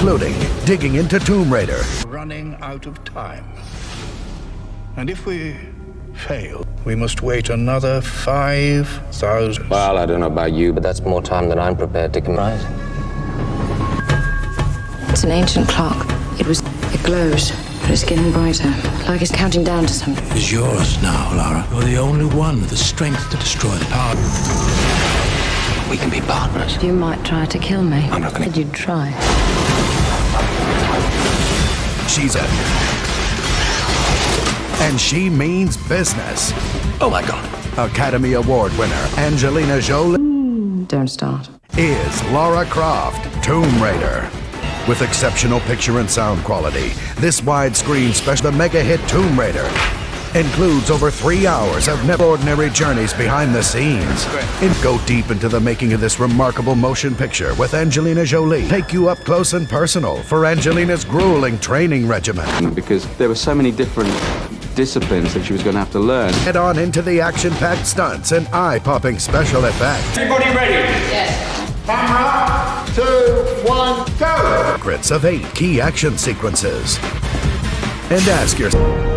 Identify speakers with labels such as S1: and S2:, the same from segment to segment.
S1: including digging into Tomb Raider,
S2: Running out of time. And if we fail, we must wait another 5,000.
S3: Well, I don't know about you, but that's more time than I'm prepared to commit.
S4: It's an ancient clock. It glows, but it's getting brighter, like it's counting down to something.
S5: It's yours now, Lara. You're the only one with the strength to destroy the power.
S3: We can be partners.
S4: You might try to kill me.
S3: I'm not gonna-
S4: But you'd try.
S1: she's a... and she means business.
S3: Oh my God.
S1: Academy Award winner Angelina Jolie
S4: Don't start.
S1: is Lara Croft, Tomb Raider. With exceptional picture and sound quality, this widescreen special, the mega hit Tomb Raider, includes over 3 hours of never ordinary journeys behind the scenes. And go deep into the making of this remarkable motion picture with Angelina Jolie. Take you up close and personal for Angelina's grueling training regimen.
S6: Because there were so many different disciplines that she was going to have to learn.
S1: Head on into the action-packed stunts and eye-popping special effects.
S7: Everybody ready? Yes. Camera, 2, 1, go!
S1: Secrets of 8 key action sequences. And ask yourself,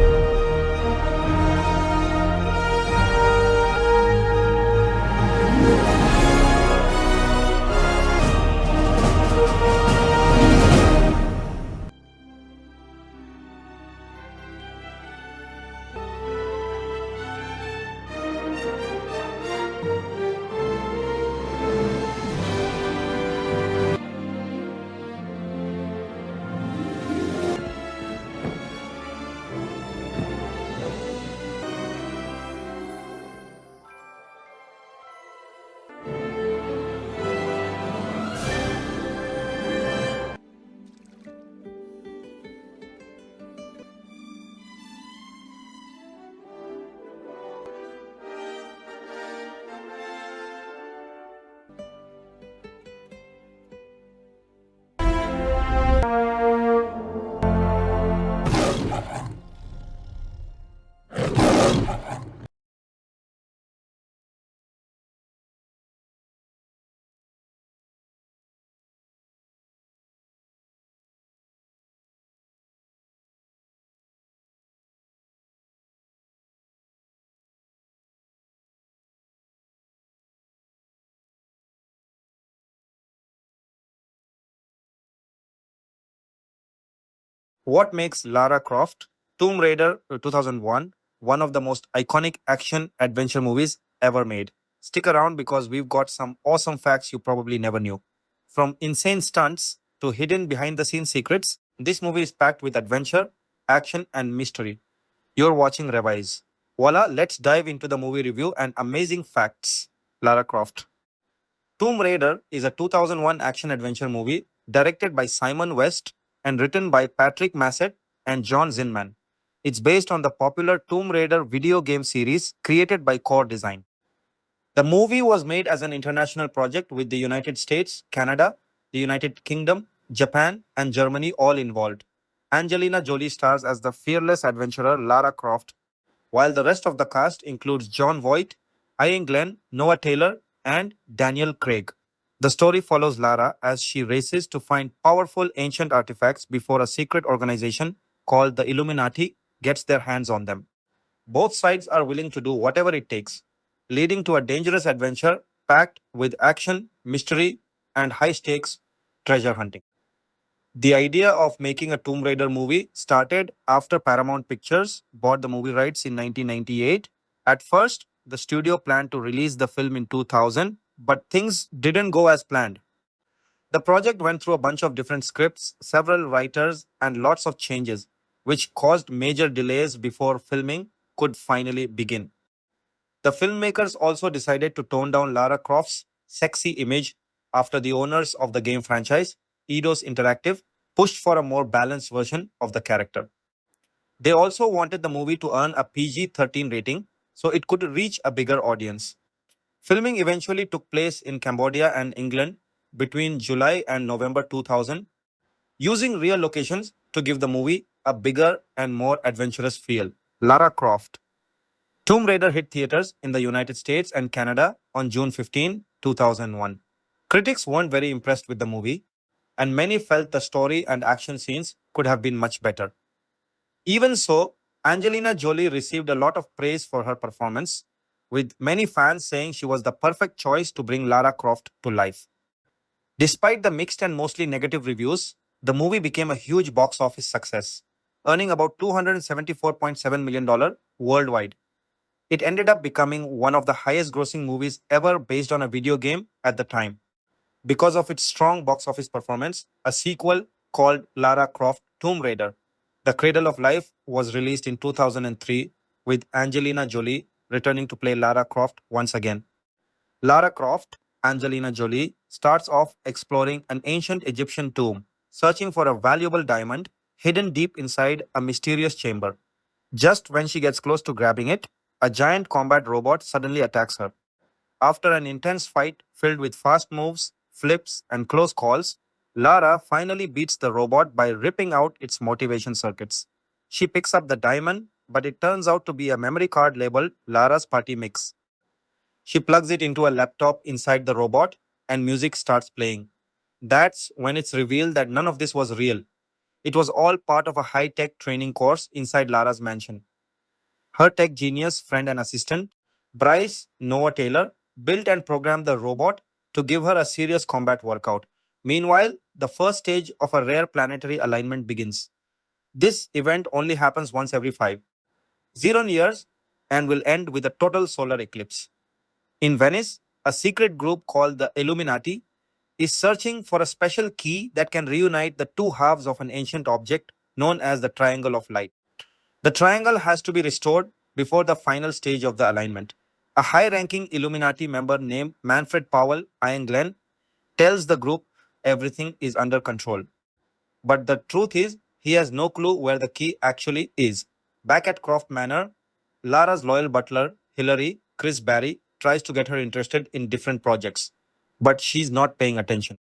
S8: What makes Lara Croft, Tomb Raider 2001, one of the most iconic action adventure movies ever made? Stick around because we've got some awesome facts you probably never knew. From insane stunts to hidden behind the scenes secrets, this movie is packed with adventure, action, and mystery. You're watching Revise. Voila, let's dive into the movie review and amazing facts. Lara Croft. Tomb Raider is a 2001 action adventure movie directed by Simon West and written by Patrick Massett and John Zinman. It's based on the popular Tomb Raider video game series created by Core Design. The movie was made as an international project with the United States, Canada, the United Kingdom, Japan, and Germany all involved. Angelina Jolie stars as the fearless adventurer Lara Croft, while the rest of the cast includes John Voight, Ian Glenn, Noah Taylor, and Daniel Craig. The story follows Lara as she races to find powerful ancient artifacts before a secret organization called the Illuminati gets their hands on them. Both sides are willing to do whatever it takes, leading to a dangerous adventure packed with action, mystery, and high stakes treasure hunting. The idea of making a Tomb Raider movie started after Paramount Pictures bought the movie rights in 1998. At first, the studio planned to release the film in 2000, but things didn't go as planned. The project went through a bunch of different scripts, several writers, and lots of changes, which caused major delays before filming could finally begin. The filmmakers also decided to tone down Lara Croft's sexy image after the owners of the game franchise, Eidos Interactive, pushed for a more balanced version of the character. They also wanted the movie to earn a PG-13 rating so it could reach a bigger audience. Filming eventually took place in Cambodia and England between July and November 2000, using real locations to give the movie a bigger and more adventurous feel. Lara Croft. Tomb Raider hit theaters in the United States and Canada on June 15, 2001. Critics weren't very impressed with the movie. and many felt the story and action scenes could have been much better. Even so, Angelina Jolie received a lot of praise for her performance, with many fans saying she was the perfect choice to bring Lara Croft to life. Despite the mixed and mostly negative reviews, the movie became a huge box office success, earning about $274.7 million worldwide. It ended up becoming one of the highest grossing movies ever based on a video game at the time. Because of its strong box office performance, a sequel called Lara Croft Tomb Raider, The Cradle of Life, was released in 2003 with Angelina Jolie returning to play Lara Croft once again. Lara Croft, Angelina Jolie, starts off exploring an ancient Egyptian tomb, searching for a valuable diamond hidden deep inside a mysterious chamber. Just when she gets close to grabbing it, a giant combat robot suddenly attacks her. After an intense fight filled with fast moves, flips, and close calls, Lara finally beats the robot by ripping out its motivation circuits. She picks up the diamond, but it turns out to be a memory card labeled Lara's Party Mix. She plugs it into a laptop inside the robot, and music starts playing. That's when it's revealed that none of this was real. It was all part of a high tech training course inside Lara's mansion. Her tech genius friend and assistant, Bryce Noah Taylor, built and programmed the robot to give her a serious combat workout. Meanwhile, the first stage of a rare planetary alignment begins. This event only happens once every 5,000 years and will end with a total solar eclipse. In Venice, a secret group called the Illuminati is searching for a special key that can reunite the two halves of an ancient object known as the Triangle of Light. The triangle has to be restored before the final stage of the alignment. A high ranking Illuminati member named Manfred Powell, Ian Glenn, tells the group everything is under control. But the truth is, he has no clue where the key actually is. Back at Croft Manor, Lara's loyal butler, Hillary, Chris Barry, tries to get her interested in different projects, but she's not paying attention.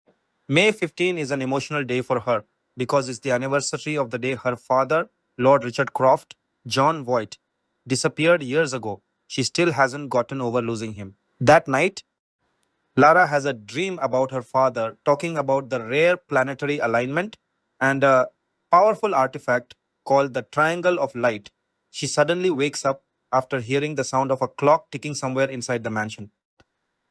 S8: May 15 is an emotional day for her because it's the anniversary of the day her father, Lord Richard Croft, John Voight, disappeared years ago. She still hasn't gotten over losing him. That night, Lara has a dream about her father talking about the rare planetary alignment and a powerful artifact called the Triangle of Light. She suddenly wakes up after hearing the sound of a clock ticking somewhere inside the mansion.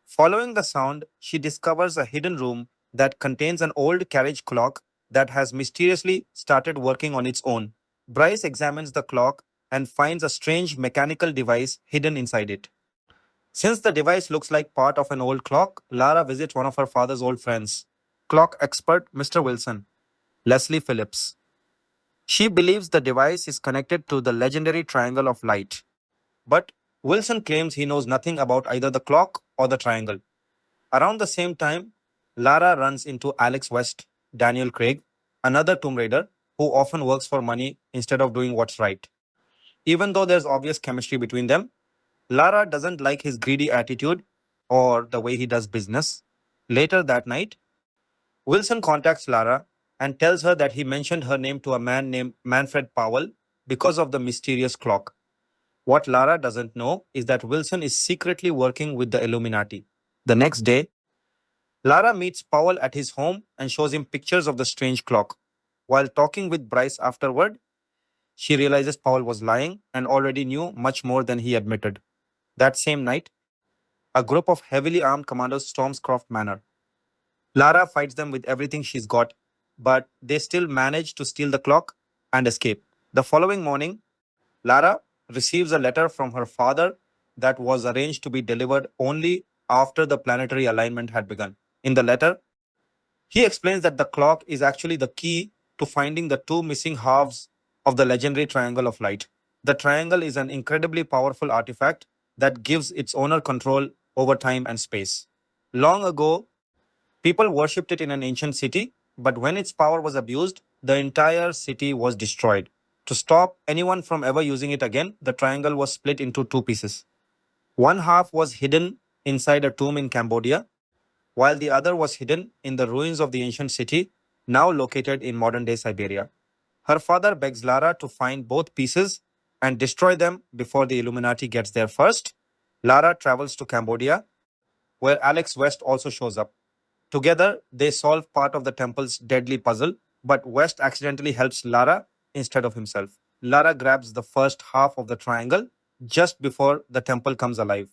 S8: Following the sound, she discovers a hidden room that contains an old carriage clock that has mysteriously started working on its own. Bryce examines the clock and finds a strange mechanical device hidden inside it. Since the device looks like part of an old clock, Lara visits one of her father's old friends, clock expert Mr. Wilson, Leslie Phillips. She believes the device is connected to the legendary Triangle of Light. But Wilson claims he knows nothing about either the clock or the triangle. Around the same time, Lara runs into Alex West, Daniel Craig, another Tomb Raider who often works for money instead of doing what's right. Even though there's obvious chemistry between them, Lara doesn't like his greedy attitude or the way he does business. Later that night, Wilson contacts Lara and tells her that he mentioned her name to a man named Manfred Powell because of the mysterious clock. What Lara doesn't know is that Wilson is secretly working with the Illuminati. The next day, Lara meets Powell at his home and shows him pictures of the strange clock. While talking with Bryce afterward, she realizes Powell was lying and already knew much more than he admitted. That same night, a group of heavily armed commandos storms Croft Manor. Lara fights them with everything she's got, but they still manage to steal the clock and escape. The following morning, Lara receives a letter from her father that was arranged to be delivered only after the planetary alignment had begun. In the letter, he explains that the clock is actually the key to finding the two missing halves of the legendary Triangle of Light. The triangle is an incredibly powerful artifact that gives its owner control over time and space. Long ago, people worshipped it in an ancient city, but when its power was abused, the entire city was destroyed. To stop anyone from ever using it again, the triangle was split into two pieces. One half was hidden inside a tomb in Cambodia, while the other was hidden in the ruins of the ancient city, now located in modern day Siberia. Her father begs Lara to find both pieces and destroy them before the Illuminati gets there first. Lara travels to Cambodia, where Alex West also shows up. Together, they solve part of the temple's deadly puzzle, but West accidentally helps Lara instead of himself. Lara grabs the first half of the triangle just before the temple comes alive.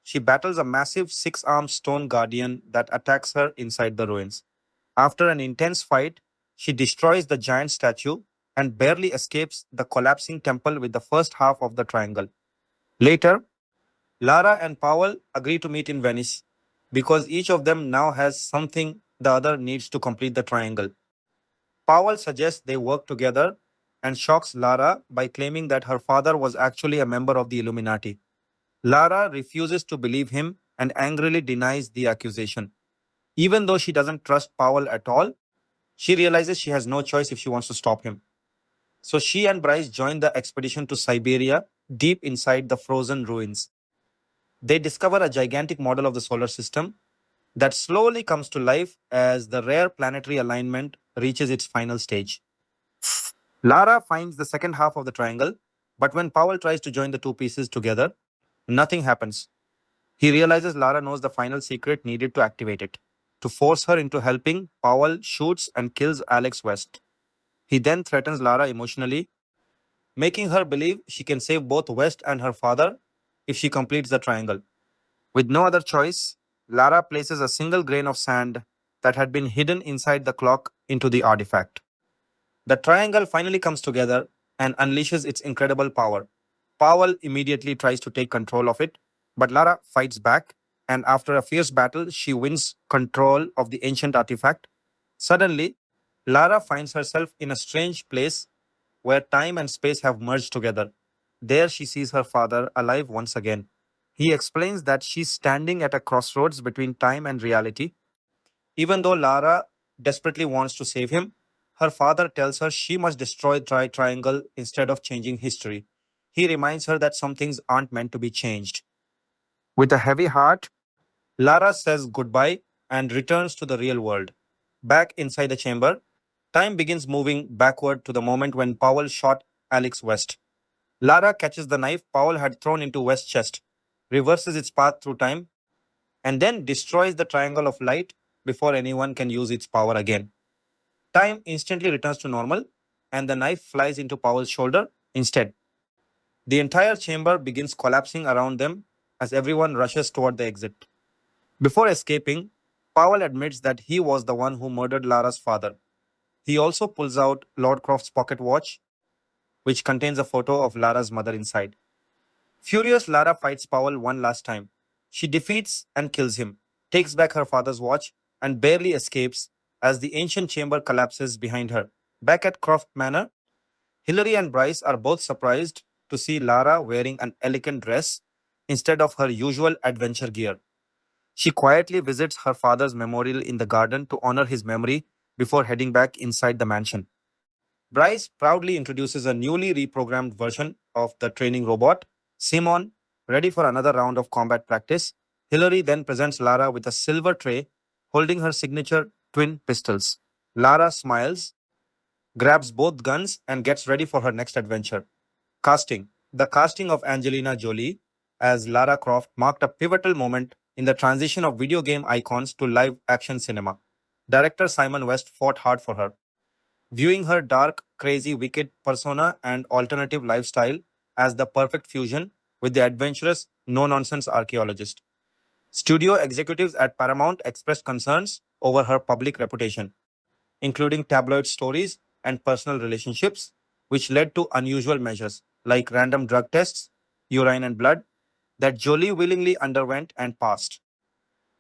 S8: She battles a massive six-armed stone guardian that attacks her inside the ruins. After an intense fight, she destroys the giant statue and barely escapes the collapsing temple with the first half of the triangle. Later, Lara and Powell agree to meet in Venice because each of them now has something the other needs to complete the triangle. Powell suggests they work together and shocks Lara by claiming that her father was actually a member of the Illuminati. Lara refuses to believe him and angrily denies the accusation. Even though she doesn't trust Powell at all, she realizes she has no choice if she wants to stop him. So she and Bryce join the expedition to Siberia, deep inside the frozen ruins. They discover a gigantic model of the solar system that slowly comes to life as the rare planetary alignment reaches its final stage. Lara finds the second half of the triangle, but when Powell tries to join the two pieces together, nothing happens. He realizes Lara knows the final secret needed to activate it. To force her into helping, Powell shoots and kills Alex West. He then threatens Lara emotionally, making her believe she can save both West and her father if she completes the triangle. With no other choice, Lara places a single grain of sand that had been hidden inside the clock into the artifact. The triangle finally comes together and unleashes its incredible power. Powell immediately tries to take control of it, but Lara fights back, and after a fierce battle, she wins control of the ancient artifact. Suddenly, Lara finds herself in a strange place where time and space have merged together. There she sees her father alive once again. He explains that she's standing at a crossroads between time and reality. Even though Lara desperately wants to save him, her father tells her she must destroy Triangle instead of changing history. He reminds her that some things aren't meant to be changed. With a heavy heart, Lara says goodbye and returns to the real world. Back inside the chamber, time begins moving backward to the moment when Powell shot Alex West. Lara catches the knife Powell had thrown into West's chest, reverses its path through time, and then destroys the triangle of light before anyone can use its power again. Time instantly returns to normal, and the knife flies into Powell's shoulder instead. The entire chamber begins collapsing around them as everyone rushes toward the exit. Before escaping, Powell admits that he was the one who murdered Lara's father. He also pulls out Lord Croft's pocket watch, which contains a photo of Lara's mother inside. Furious, Lara fights Powell one last time. She defeats and kills him, takes back her father's watch, and barely escapes as the ancient chamber collapses behind her. Back at Croft Manor, Hillary and Bryce are both surprised to see Lara wearing an elegant dress instead of her usual adventure gear. She quietly visits her father's memorial in the garden to honor his memory before heading back inside the mansion. Bryce proudly introduces a newly reprogrammed version of the training robot, Simon, ready for another round of combat practice. Hillary then presents Lara with a silver tray holding her signature twin pistols. Lara smiles, grabs both guns, and gets ready for her next adventure. Casting. The casting of Angelina Jolie as Lara Croft marked a pivotal moment in the transition of video game icons to live action cinema. Director Simon West fought hard for her, viewing her dark, crazy, wicked persona and alternative lifestyle as the perfect fusion with the adventurous, no nonsense archaeologist. Studio executives at Paramount expressed concerns over her public reputation, including tabloid stories and personal relationships, which led to unusual measures like random drug tests, urine and blood, that Jolie willingly underwent and passed.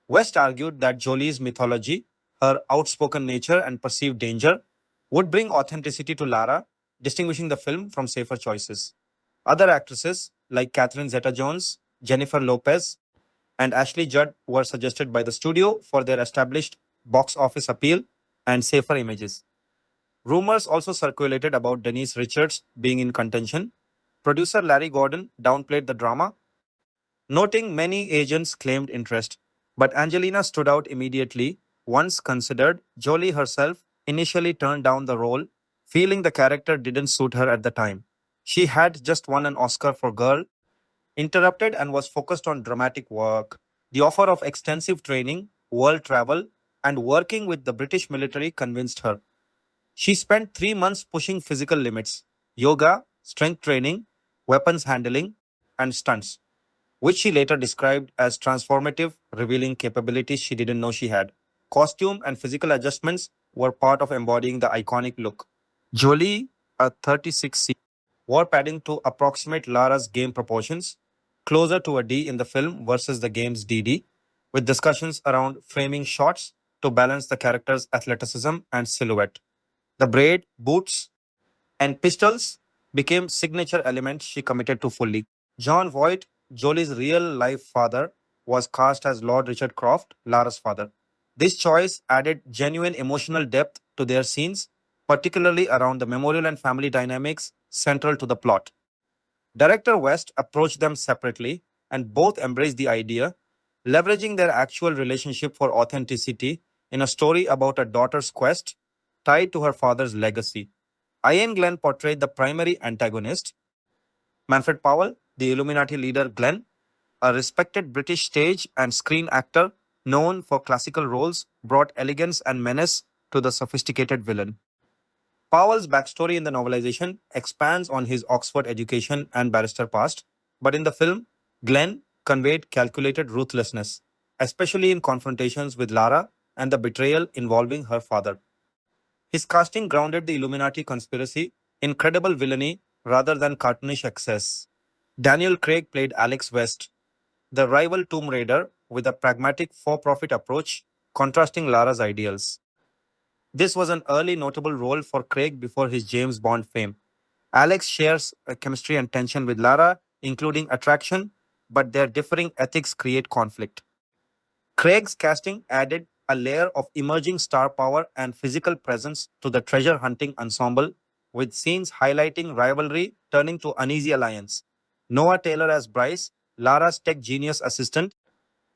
S8: West argued that Jolie's mythology, her outspoken nature, and perceived danger would bring authenticity to Lara, distinguishing the film from safer choices. Other actresses like Catherine Zeta Jones, Jennifer Lopez, and Ashley Judd were suggested by the studio for their established box office appeal and safer images. Rumors also circulated about Denise Richards being in contention. Producer Larry Gordon downplayed the drama, noting many agents claimed interest, but Angelina stood out immediately. Once considered, Jolie herself initially turned down the role, feeling the character didn't suit her at the time. She had just won an Oscar for Girl, interrupted, and was focused on dramatic work. The offer of extensive training, world travel, and working with the British military convinced her. She spent 3 months pushing physical limits: yoga, strength training, weapons handling, and stunts, which she later described as transformative, revealing capabilities she didn't know she had. Costume and physical adjustments were part of embodying the iconic look. Jolie, a 36C, wore padding to approximate Lara's game proportions, closer to a D in the film versus the game's DD, with discussions around framing shots to balance the character's athleticism and silhouette. The braid, boots, and pistols became signature elements she committed to fully. John Voight, Jolie's real life father, was cast as Lord Richard Croft, Lara's father. This choice added genuine emotional depth to their scenes, particularly around the memorial and family dynamics central to the plot. Director West approached them separately, and both embraced the idea, leveraging their actual relationship for authenticity in a story about a daughter's quest tied to her father's legacy. Ian Glenn portrayed the primary antagonist. Manfred Powell, the Illuminati leader Glenn, a respected British stage and screen actor known for classical roles, brought elegance and menace to the sophisticated villain. Powell's backstory in the novelization expands on his Oxford education and barrister past, but in the film, Glenn conveyed calculated ruthlessness, especially in confrontations with Lara and the betrayal involving her father. His casting grounded the Illuminati conspiracy in credible villainy rather than cartoonish excess. Daniel Craig played Alex West, the rival Tomb Raider, with a pragmatic for profit approach, contrasting Lara's ideals. This was an early notable role for Craig before his James Bond fame. Alex shares a chemistry and tension with Lara, including attraction, but their differing ethics create conflict. Craig's casting added a layer of emerging star power and physical presence to the treasure hunting ensemble, with scenes highlighting rivalry turning to uneasy alliance. Noah Taylor as Bryce, Lara's tech genius assistant,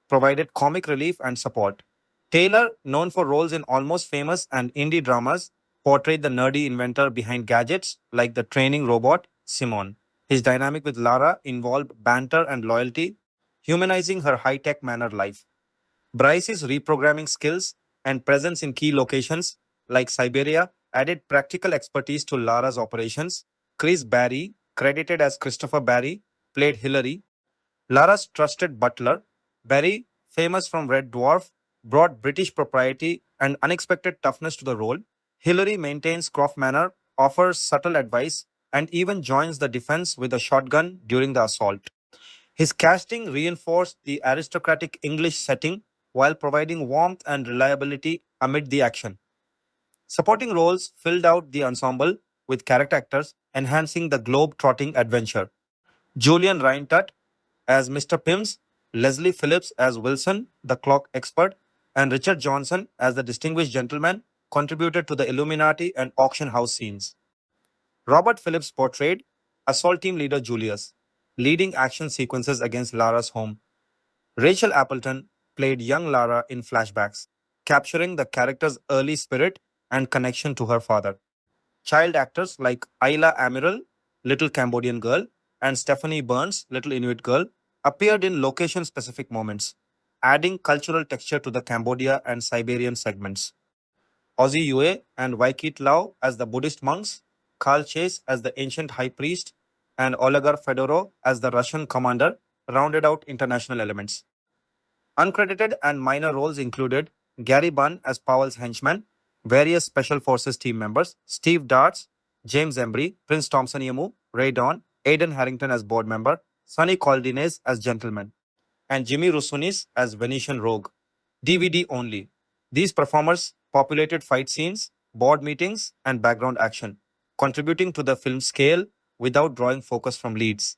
S8: provided comic relief and support. Taylor, known for roles in Almost Famous and indie dramas, portrayed the nerdy inventor behind gadgets like the training robot, Simon. His dynamic with Lara involved banter and loyalty, humanizing her high tech manner life. Bryce's reprogramming skills and presence in key locations like Siberia added practical expertise to Lara's operations. Chris Barry, credited as Christopher Barry, played Hillary, Lara's trusted butler. Barry, famous from Red Dwarf, brought British propriety and unexpected toughness to the role. Hillary maintains Croft manner, offers subtle advice, and even joins the defense with a shotgun during the assault. His casting reinforced the aristocratic English setting while providing warmth and reliability amid the action. Supporting roles filled out the ensemble with character actors, enhancing the globe-trotting adventure. Julian Reintutt as Mr. Pims, Leslie Phillips as Wilson, the clock expert, and Richard Johnson as the distinguished gentleman contributed to the Illuminati and auction house scenes. Robert Phillips portrayed Assault Team Leader Julius, leading action sequences against Lara's home. Rachel Appleton played young Lara in flashbacks, capturing the character's early spirit and connection to her father. Child actors like Ayla Amiral, Little Cambodian Girl, and Stephanie Burns, Little Inuit Girl, appeared in location specific moments, adding cultural texture to the Cambodia and Siberian segments. Ozzy Yue and Vaikit Lau as the Buddhist monks, Carl Chase as the ancient high priest, and Olegar Fedorov as the Russian commander rounded out international elements. Uncredited and minor roles included Gary Bunn as Powell's henchman, various Special Forces team members, Steve Darts, James Embry, Prince Thompson Yemu, Ray Dawn, Aidan Harrington as board member, Sonny Caldines as gentleman, and Jimmy Rusunis as Venetian rogue. DVD only. These performers populated fight scenes, board meetings, and background action, contributing to the film's scale without drawing focus from leads.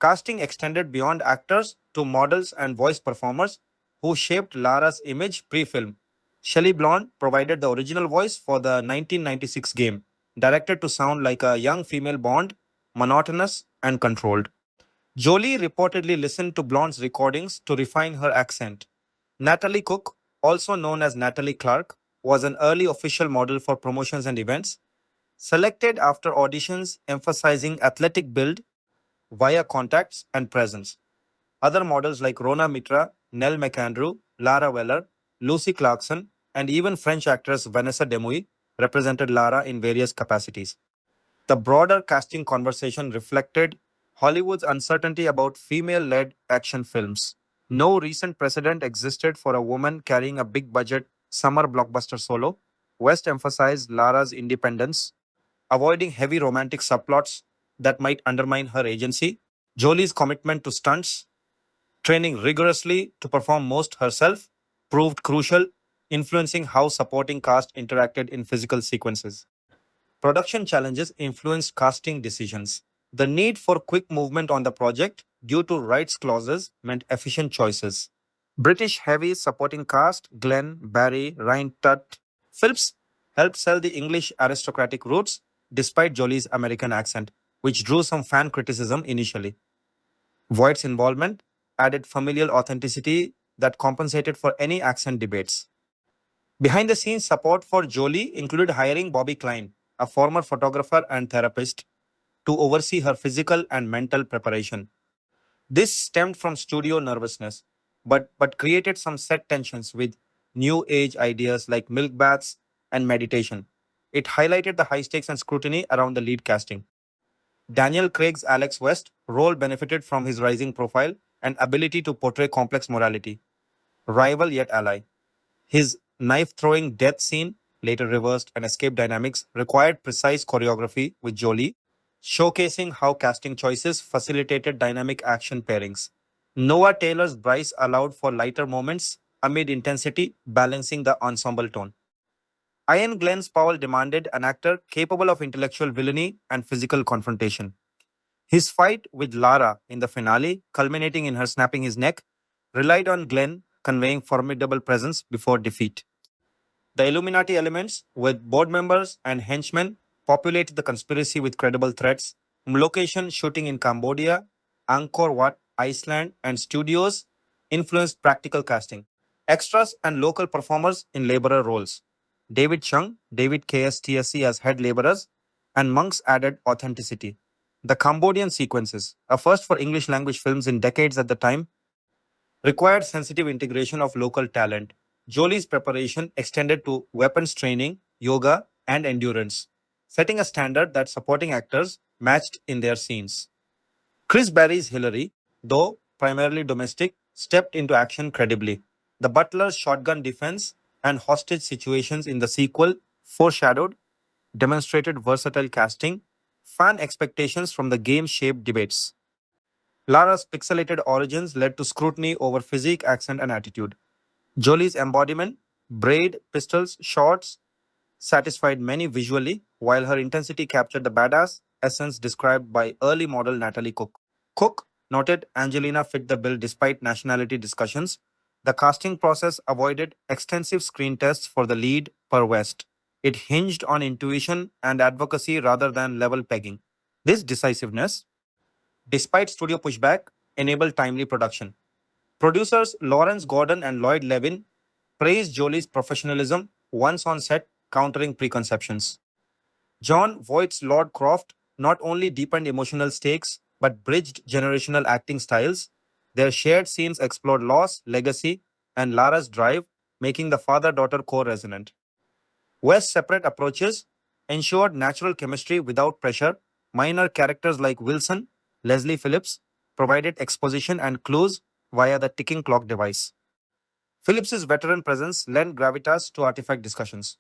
S8: Casting extended beyond actors to models and voice performers who shaped Lara's image pre-film. Shelley Blond provided the original voice for the 1996 game, directed to sound like a young female Bond, monotonous and controlled. Jolie reportedly listened to Blonde's recordings to refine her accent. Natalie Cook, also known as Natalie Clark, was an early official model for promotions and events, selected after auditions emphasizing athletic build via contacts and presence. Other models like Rona Mitra, Nell McAndrew, Lara Weller, Lucy Clarkson, and even French actress Vanessa Demouy represented Lara in various capacities. The broader casting conversation reflected Hollywood's uncertainty about female led action films. No recent precedent existed for a woman carrying a big budget summer blockbuster solo. West emphasized Lara's independence, avoiding heavy romantic subplots that might undermine her agency. Jolie's commitment to stunts, training rigorously to perform most herself, proved crucial, influencing how supporting cast interacted in physical sequences. Production challenges influenced casting decisions. The need for quick movement on the project due to rights clauses meant efficient choices. British heavy supporting cast Glenn, Barry, Ryan Tutt, Phillips helped sell the English aristocratic roots despite Jolie's American accent, which drew some fan criticism initially. Voight's involvement added familial authenticity that compensated for any accent debates. Behind the scenes support for Jolie included hiring Bobby Klein, a former photographer and therapist, to oversee her physical and mental preparation. This stemmed from studio nervousness, but created some set tensions with new age ideas like milk baths and meditation. It highlighted the high stakes and scrutiny around the lead casting. Daniel Craig's Alex West role benefited from his rising profile and ability to portray complex morality, rival yet ally. His knife throwing death scene, later reversed, and escape dynamics required precise choreography with Jolie, showcasing how casting choices facilitated dynamic action pairings. Noah Taylor's Bryce allowed for lighter moments amid intensity, balancing the ensemble tone. Ian Glenn's Powell demanded an actor capable of intellectual villainy and physical confrontation. His fight with Lara in the finale, culminating in her snapping his neck, relied on Glenn conveying formidable presence before defeat. The Illuminati elements, with board members and henchmen, populated the conspiracy with credible threats. Location shooting in Cambodia, Angkor Wat, Iceland, and studios influenced practical casting. Extras and local performers in laborer roles. David Chung, David KSTSC as head laborers, and monks added authenticity. The Cambodian sequences, a first for English language films in decades at the time, required sensitive integration of local talent. Jolie's preparation extended to weapons training, yoga, and endurance, setting a standard that supporting actors matched in their scenes. Chris Barry's Hillary, though primarily domestic, stepped into action credibly. The butler's shotgun defense and hostage situations in the sequel foreshadowed, demonstrated versatile casting, fan expectations from the game shaped debates. Lara's pixelated origins led to scrutiny over physique, accent, and attitude. Jolie's embodiment, braid, pistols, shorts, satisfied many visually, while her intensity captured the badass essence described by early model Natalie Cook. Cook noted Angelina fit the bill despite nationality discussions. The casting process avoided extensive screen tests for the lead per West. It hinged on intuition and advocacy rather than level pegging. This decisiveness, despite studio pushback, enabled timely production. Producers Lawrence Gordon and Lloyd Levin praised Jolie's professionalism once on set, countering preconceptions. John Voight's Lord Croft not only deepened emotional stakes but bridged generational acting styles. Their shared scenes explored loss, legacy, and Lara's drive, making the father daughter core resonant. West's separate approaches ensured natural chemistry without pressure. Minor characters like Wilson, Leslie Phillips provided exposition and clues via the ticking clock device. Phillips's veteran presence lent gravitas to artifact discussions.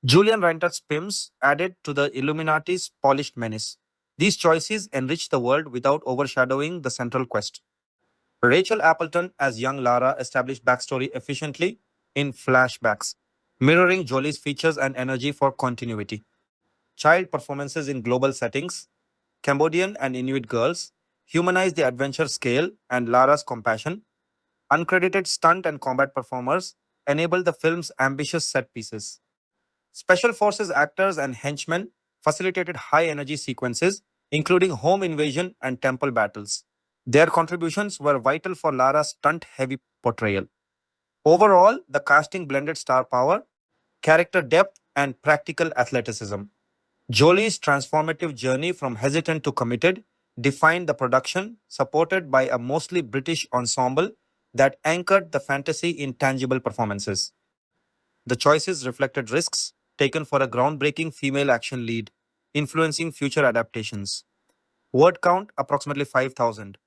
S8: Julian Reinter's Pims added to the Illuminati's polished menace. These choices enriched the world without overshadowing the central quest. Rachel Appleton as young Lara established backstory efficiently in flashbacks, mirroring Jolie's features and energy for continuity. Child performances in global settings, Cambodian and Inuit girls, humanized the adventure scale and Lara's compassion. Uncredited stunt and combat performers enabled the film's ambitious set pieces. Special forces actors and henchmen facilitated high energy sequences, including home invasion and temple battles. Their contributions were vital for Lara's stunt heavy portrayal. Overall, the casting blended star power, character depth, and practical athleticism. Jolie's transformative journey from hesitant to committed defined the production, supported by a mostly British ensemble that anchored the fantasy in tangible performances. The choices reflected risks taken for a groundbreaking female action lead, influencing future adaptations. Word count approximately 5,000.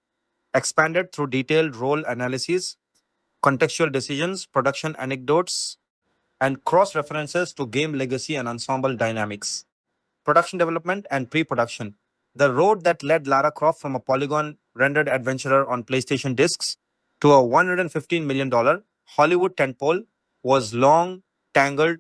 S8: Expanded through detailed role analyses, contextual decisions, production anecdotes, and cross references to game legacy and ensemble dynamics. Production development and pre production. The road that led Lara Croft from a polygon rendered adventurer on PlayStation discs to a $115 million Hollywood tentpole was long, tangled,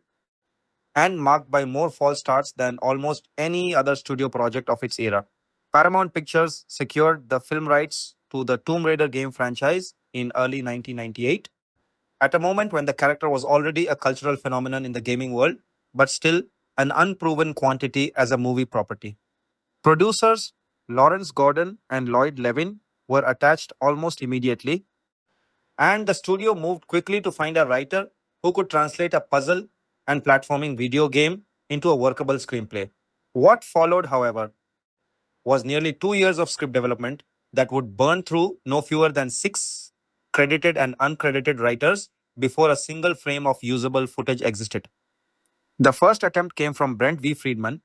S8: and marked by more false starts than almost any other studio project of its era. Paramount Pictures secured the film rights to the Tomb Raider game franchise in early 1998, at a moment when the character was already a cultural phenomenon in the gaming world, but still an unproven quantity as a movie property. Producers Lawrence Gordon and Lloyd Levin were attached almost immediately, and the studio moved quickly to find a writer who could translate a puzzle and platforming video game into a workable screenplay. What followed, however, was nearly 2 years of script development that would burn through no fewer than six credited and uncredited writers before a single frame of usable footage existed. The first attempt came from Brent V. Friedman,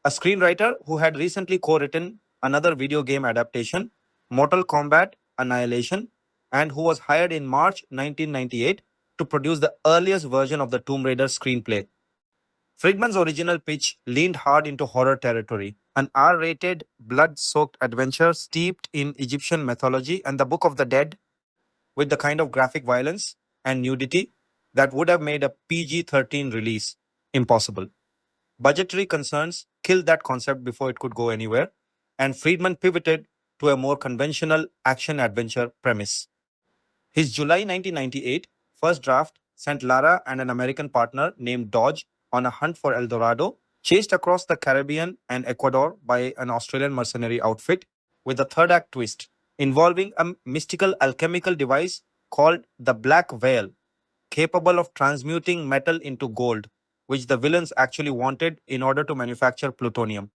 S8: a screenwriter who had recently co written another video game adaptation, Mortal Kombat Annihilation, and who was hired in March 1998 to produce the earliest version of the Tomb Raider screenplay. Friedman's original pitch leaned hard into horror territory, an R rated, blood soaked adventure steeped in Egyptian mythology and the Book of the Dead, with the kind of graphic violence and nudity that would have made a PG-13 release impossible. Budgetary concerns killed that concept before it could go anywhere, and Friedman pivoted to a more conventional action adventure premise. His July 1998 first draft sent Lara and an American partner named Dodge on a hunt for El Dorado, chased across the Caribbean and Ecuador by an Australian mercenary outfit, with a third act twist involving a mystical alchemical device called the Black Veil, capable of transmuting metal into gold, which the villains actually wanted in order to manufacture plutonium.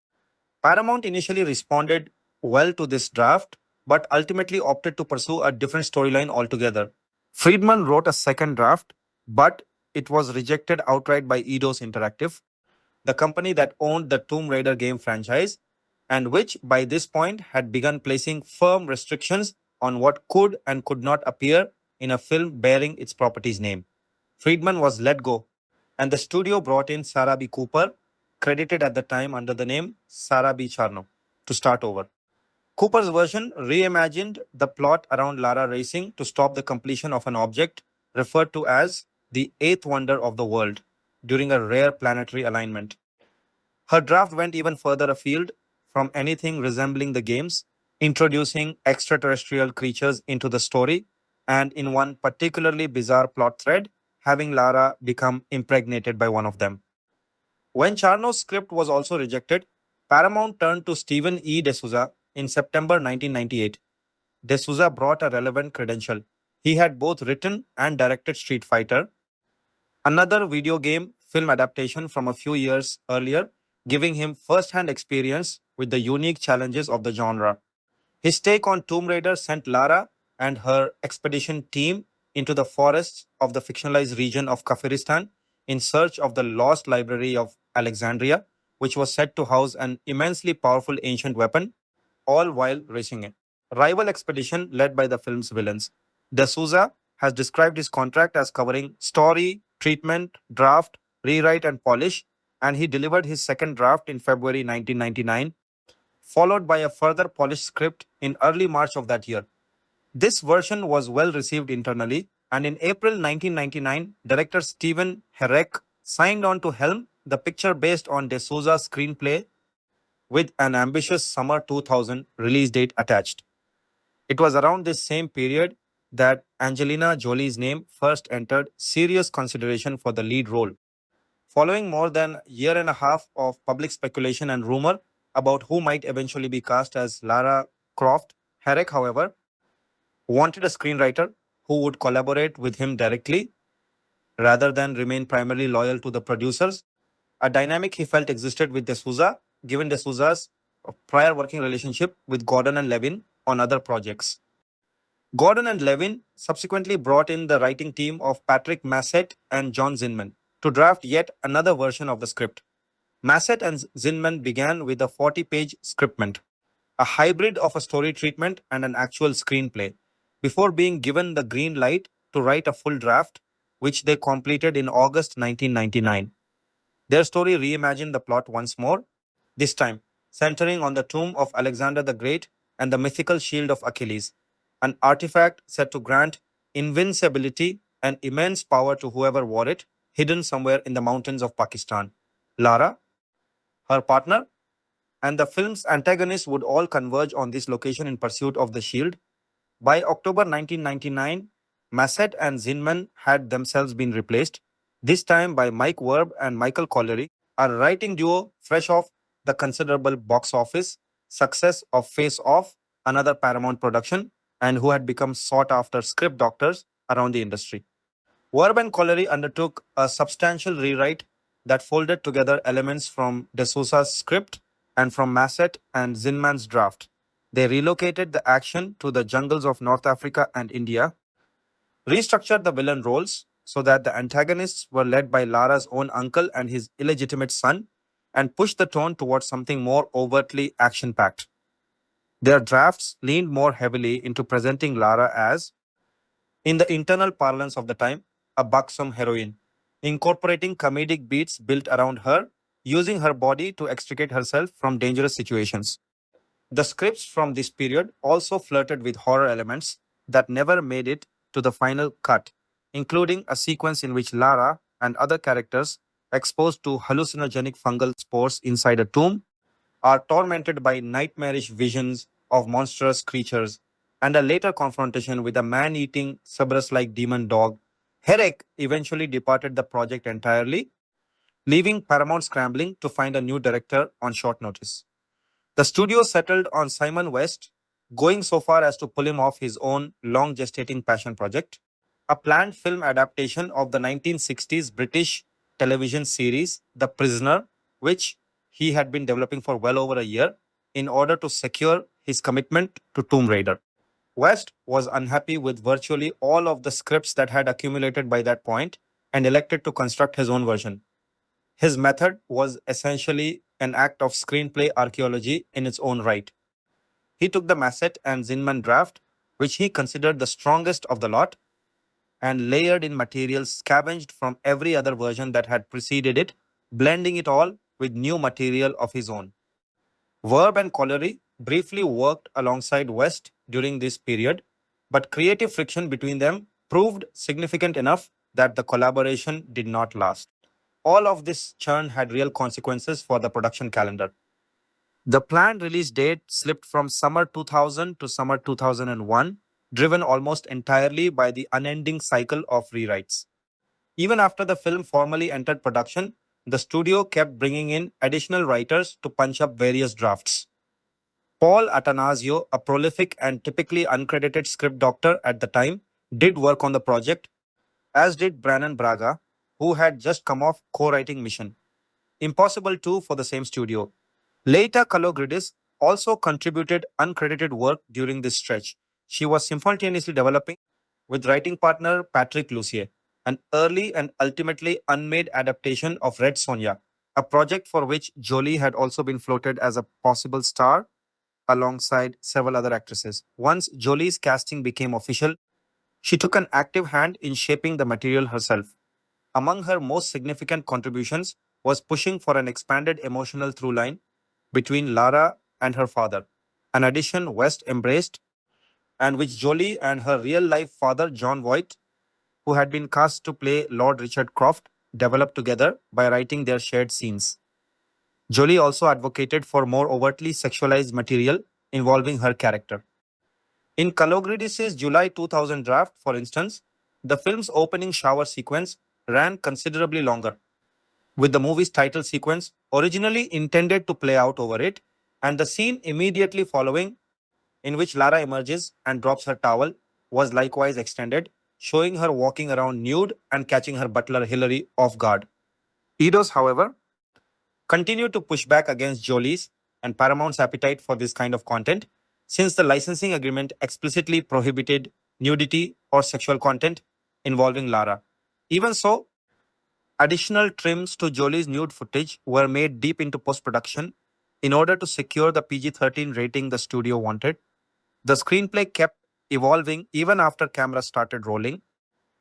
S8: Paramount initially responded well to this draft, but ultimately opted to pursue a different storyline altogether. Friedman wrote a second draft, but it was rejected outright by Eidos Interactive, the company that owned the Tomb Raider game franchise, and which by this point had begun placing firm restrictions on what could and could not appear in a film bearing its property's name. Friedman was let go, and the studio brought in Sarah B. Cooper, credited at the time under the name Sarah B. Charno, to start over. Cooper's version reimagined the plot around Lara racing to stop the completion of an object referred to as the eighth wonder of the world during a rare planetary alignment. Her draft went even further afield from anything resembling the games, introducing extraterrestrial creatures into the story, and in one particularly bizarre plot thread, having Lara become impregnated by one of them. When Charno's script was also rejected, Paramount turned to Stephen E. D'Souza in September 1998. D'Souza brought a relevant credential. He had both written and directed Street Fighter, another video game film adaptation from a few years earlier, giving him first hand experience with the unique challenges of the genre. His take on Tomb Raider sent Lara and her expedition team into the forests of the fictionalized region of Kafiristan in search of the lost library of Alexandria, which was said to house an immensely powerful ancient weapon, all while racing it. Rival expedition led by the film's villains. D'Souza has described his contract as covering story, treatment, draft, rewrite, and polish, and he delivered his second draft in February 1999, followed by a further polished script in early March of that year. This version was well received internally, and in April 1999, director Steven Herek signed on to helm the picture based on D'Souza's screenplay with an ambitious summer 2000 release date attached. It was around this same period that Angelina Jolie's name first entered serious consideration for the lead role. Following more than a year and a half of public speculation and rumor about who might eventually be cast as Lara Croft, Herrick, however, wanted a screenwriter who would collaborate with him directly rather than remain primarily loyal to the producers, a dynamic he felt existed with D'Souza, given D'Souza's prior working relationship with Gordon and Levin on other projects. Gordon and Levin subsequently brought in the writing team of Patrick Massett and John Zinman to draft yet another version of the script. Massett and Zinman began with a 40-page scriptment, a hybrid of a story treatment and an actual screenplay, before being given the green light to write a full draft, which they completed in August 1999. Their story reimagined the plot once more, this time centering on the tomb of Alexander the Great and the mythical shield of Achilles, an artifact said to grant invincibility and immense power to whoever wore it, hidden somewhere in the mountains of Pakistan. Lara, her partner, and the film's antagonists would all converge on this location in pursuit of the shield. By October 1999, Massett and Zinman had themselves been replaced, this time by Mike Werb and Michael Colleary, a writing duo fresh off the considerable box office success of Face Off, another Paramount production, and who had become sought after script doctors around the industry. Werb and Colleary undertook a substantial rewrite that folded together elements from De Souza's script and from Massett and Zinman's draft. They relocated the action to the jungles of North Africa and India, restructured the villain roles so that the antagonists were led by Lara's own uncle and his illegitimate son, and pushed the tone towards something more overtly action packed. Their drafts leaned more heavily into presenting Lara as, in the internal parlance of the time, a buxom heroine, incorporating comedic beats built around her, using her body to extricate herself from dangerous situations. The scripts from this period also flirted with horror elements that never made it to the final cut, including a sequence in which Lara and other characters, exposed to hallucinogenic fungal spores inside a tomb, are tormented by nightmarish visions of monstrous creatures, and a later confrontation with a man eating Cerberus like demon dog. Herrick eventually departed the project entirely, leaving Paramount scrambling to find a new director on short notice. The studio settled on Simon West, going so far as to pull him off his own long gestating passion project, a planned film adaptation of the 1960s British television series The Prisoner, which he had been developing for well over a year in order to secure his commitment to Tomb Raider. West was unhappy with virtually all of the scripts that had accumulated by that point and elected to construct his own version. His method was essentially an act of screenplay archaeology in its own right. He took the Massett and Zinman draft, which he considered the strongest of the lot, and layered in material scavenged from every other version that had preceded it, blending it all with new material of his own. Werb and Colleary briefly worked alongside West during this period, but creative friction between them proved significant enough that the collaboration did not last. All of this churn had real consequences for the production calendar. The planned release date slipped from summer 2000 to summer 2001, driven almost entirely by the unending cycle of rewrites. Even after the film formally entered production, the studio kept bringing in additional writers to punch up various drafts. Paul Attanasio, a prolific and typically uncredited script doctor at the time, did work on the project, as did Brannon Braga, who had just come off co-writing mission. Impossible 2 for the same studio. Later, Kalogridis also contributed uncredited work during this stretch. She was simultaneously developing with writing partner Patrick Lussier, an early and ultimately unmade adaptation of Red Sonja, a project for which Jolie had also been floated as a possible star alongside several other actresses. Once Jolie's casting became official, she took an active hand in shaping the material herself. Among her most significant contributions was pushing for an expanded emotional through line between Lara and her father, an addition West embraced and which Jolie and her real-life father John Voight, who had been cast to play Lord Richard Croft, developed together by writing their shared scenes. Jolie also advocated for more overtly sexualized material involving her character. In Kalogridis' July 2000 draft, for instance, the film's opening shower sequence ran considerably longer, with the movie's title sequence originally intended to play out over it, and the scene immediately following, in which Lara emerges and drops her towel, was likewise extended, showing her walking around nude and catching her butler Hillary off guard. Eidos, however, continued to push back against Jolie's and Paramount's appetite for this kind of content, since the licensing agreement explicitly prohibited nudity or sexual content involving Lara. Even so, additional trims to Jolie's nude footage were made deep into post production in order to secure the PG 13 rating the studio wanted. The screenplay kept evolving even after cameras started rolling,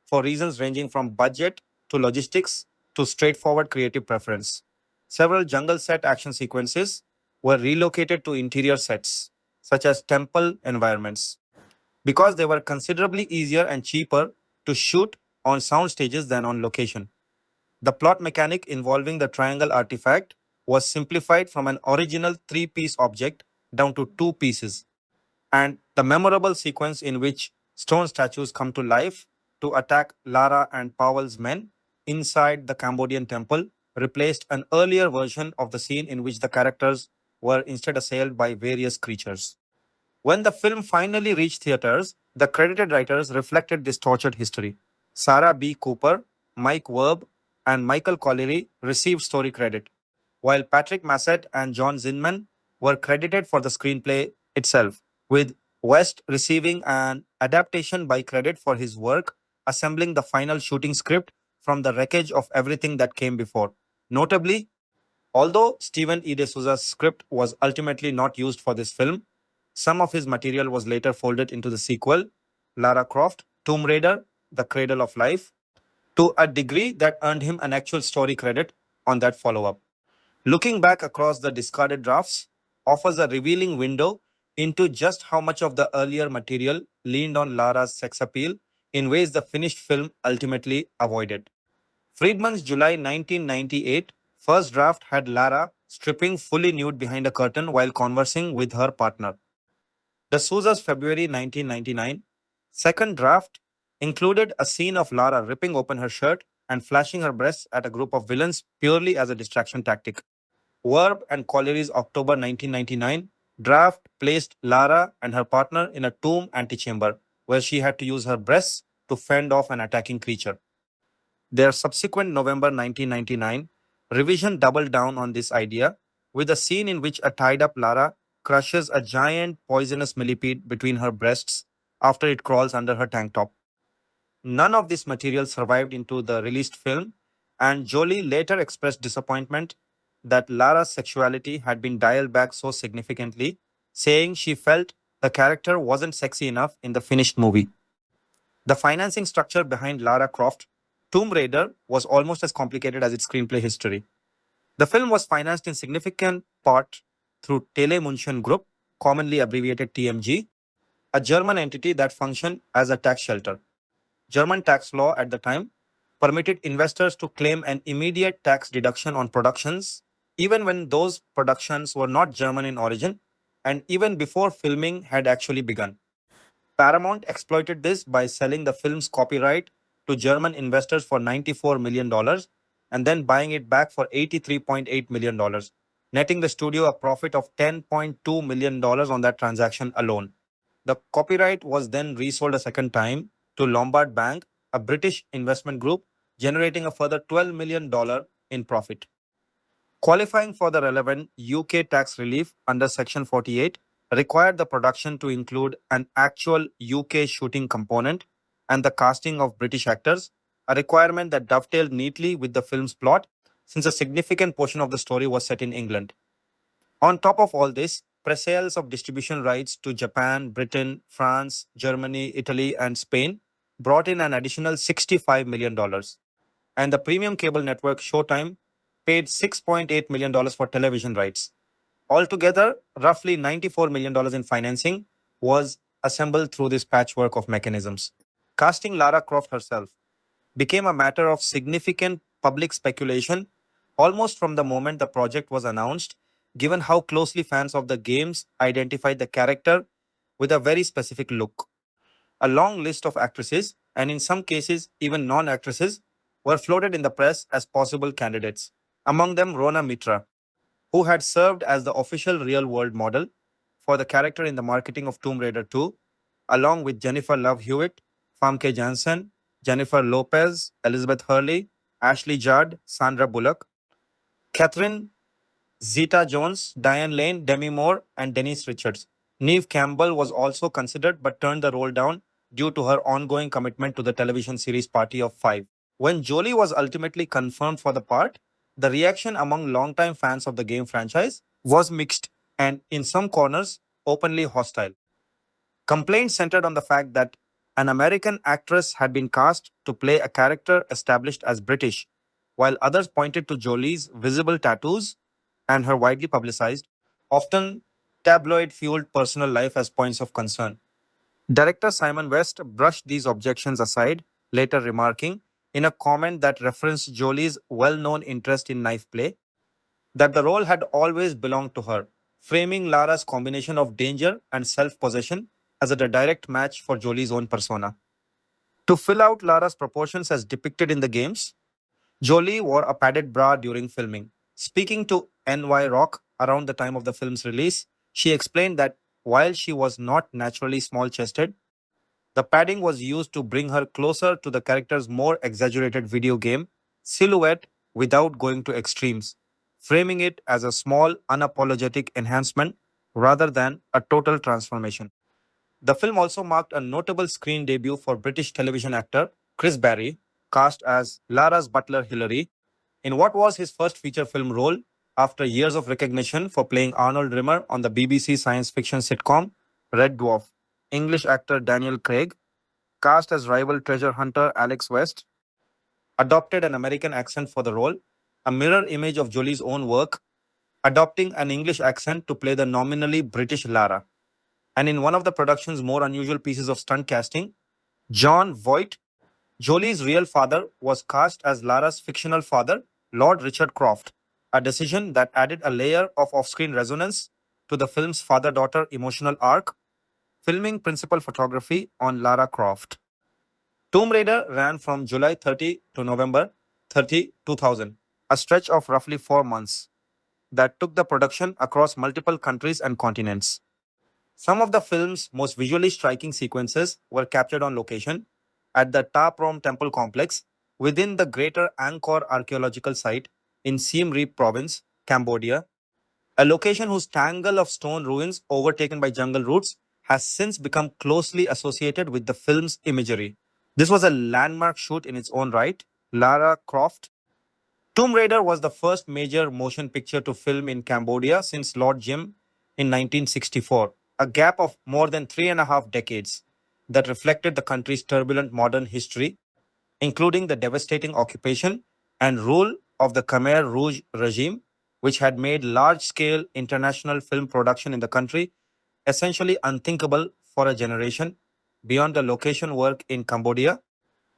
S8: for reasons ranging from budget to logistics to straightforward creative preference. Several jungle set action sequences were relocated to interior sets, such as temple environments, because they were considerably easier and cheaper to shoot on sound stages than on location. The plot mechanic involving the triangle artifact was simplified from an original three-piece object down to two pieces, and the memorable sequence in which stone statues come to life to attack Lara and Powell's men inside the Cambodian temple replaced an earlier version of the scene in which the characters were instead assailed by various creatures. When the film finally reached theaters, the credited writers reflected this tortured history. Sarah B. Cooper, Mike Werb, and Michael Colleary received story credit, while Patrick Massett and John Zinman were credited for the screenplay itself, with West receiving an adaptation by credit for his work assembling the final shooting script from the wreckage of everything that came before. Notably, although Stephen E. D'Souza's script was ultimately not used for this film, some of his material was later folded into the sequel, Lara Croft, Tomb Raider, The Cradle of Life, to a degree that earned him an actual story credit on that follow up. Looking back across the discarded drafts offers a revealing window into just how much of the earlier material leaned on Lara's sex appeal in ways the finished film ultimately avoided. Friedman's July 1998 first draft had Lara stripping fully nude behind a curtain while conversing with her partner. De Souza's February 1999 second draft included a scene of Lara ripping open her shirt and flashing her breasts at a group of villains purely as a distraction tactic. Werb and Colleary's October 1999 draft placed Lara and her partner in a tomb antechamber where she had to use her breasts to fend off an attacking creature. Their subsequent November 1999 revision doubled down on this idea with a scene in which a tied up Lara crushes a giant poisonous millipede between her breasts after it crawls under her tank top. None of this material survived into the released film, and Jolie later expressed disappointment that Lara's sexuality had been dialed back so significantly, saying she felt the character wasn't sexy enough in the finished movie. The financing structure behind Lara Croft, Tomb Raider, was almost as complicated as its screenplay history. The film was financed in significant part through Telemunchen Group, commonly abbreviated TMG, a German entity that functioned as a tax shelter. German tax law at the time permitted investors to claim an immediate tax deduction on productions, even when those productions were not German in origin, and even before filming had actually begun. Paramount exploited this by selling the film's copyright to German investors for $94 million dollars and then buying it back for $83.8 million, dollars, netting the studio a profit of $10.2 million dollars on that transaction alone. The copyright was then resold a second time to Lombard Bank, a British investment group, generating a further $12 million dollars in profit. Qualifying for the relevant UK tax relief under Section 48 required the production to include an actual UK shooting component and the casting of British actors, a requirement that dovetailed neatly with the film's plot since a significant portion of the story was set in England. On top of all this, pre-sales of distribution rights to Japan, Britain, France, Germany, Italy, and Spain brought in an additional $65 million. And the premium cable network Showtime paid $6.8 million for television rights. Altogether, roughly $94 million in financing was assembled through this patchwork of mechanisms. Casting Lara Croft herself became a matter of significant public speculation almost from the moment the project was announced, given how closely fans of the games identified the character with a very specific look. A long list of actresses, and in some cases even non-actresses, were floated in the press as possible candidates. Among them Rona Mitra, who had served as the official real-world model for the character in the marketing of Tomb Raider 2, along with Jennifer Love Hewitt, Famke Janssen, Jennifer Lopez, Elizabeth Hurley, Ashley Judd, Sandra Bullock, Catherine Zeta-Jones, Diane Lane, Demi Moore, and Denise Richards. Neve Campbell was also considered but turned the role down due to her ongoing commitment to the television series Party of Five. When Jolie was ultimately confirmed for the part, the reaction among longtime fans of the game franchise was mixed and, in some corners, openly hostile. Complaints centered on the fact that an American actress had been cast to play a character established as British, while others pointed to Jolie's visible tattoos and her widely publicized, often tabloid fueled personal life as points of concern. Director Simon West brushed these objections aside, later remarking, in a comment that referenced Jolie's well known interest in knife play, that the role had always belonged to her, framing Lara's combination of danger and self possession as a direct match for Jolie's own persona. To fill out Lara's proportions as depicted in the games, Jolie wore a padded bra during filming. Speaking to NY Rock around the time of the film's release, she explained that while she was not naturally small chested, the padding was used to bring her closer to the character's more exaggerated video game silhouette without going to extremes, framing it as a small, unapologetic enhancement rather than a total transformation. The film also marked a notable screen debut for British television actor Chris Barry, cast as Lara's butler Hilary, in what was his first feature film role after years of recognition for playing Arnold Rimmer on the BBC science fiction sitcom Red Dwarf. English actor Daniel Craig, cast as rival treasure hunter Alex West, adopted an American accent for the role, a mirror image of Jolie's own work, adopting an English accent to play the nominally British Lara. And in one of the production's more unusual pieces of stunt casting, John Voight, Jolie's real father, was cast as Lara's fictional father, Lord Richard Croft, a decision that added a layer of off screen resonance to the film's father daughter emotional arc, filming principal photography on Lara Croft. Tomb Raider ran from July 30 to November 30, 2000, a stretch of roughly 4 months that took the production across multiple countries and continents. Some of the film's most visually striking sequences were captured on location at the Ta Prohm Temple complex within the Greater Angkor archaeological site in Siem Reap province, Cambodia, a location whose tangle of stone ruins overtaken by jungle roots has since become closely associated with the film's imagery. This was a landmark shoot in its own right. Lara Croft. Tomb Raider was the first major motion picture to film in Cambodia since Lord Jim in 1964, a gap of more than 3.5 decades that reflected the country's turbulent modern history, including the devastating occupation and rule of the Khmer Rouge regime, which had made large scale international film production in the country essentially unthinkable for a generation. Beyond the location work in Cambodia,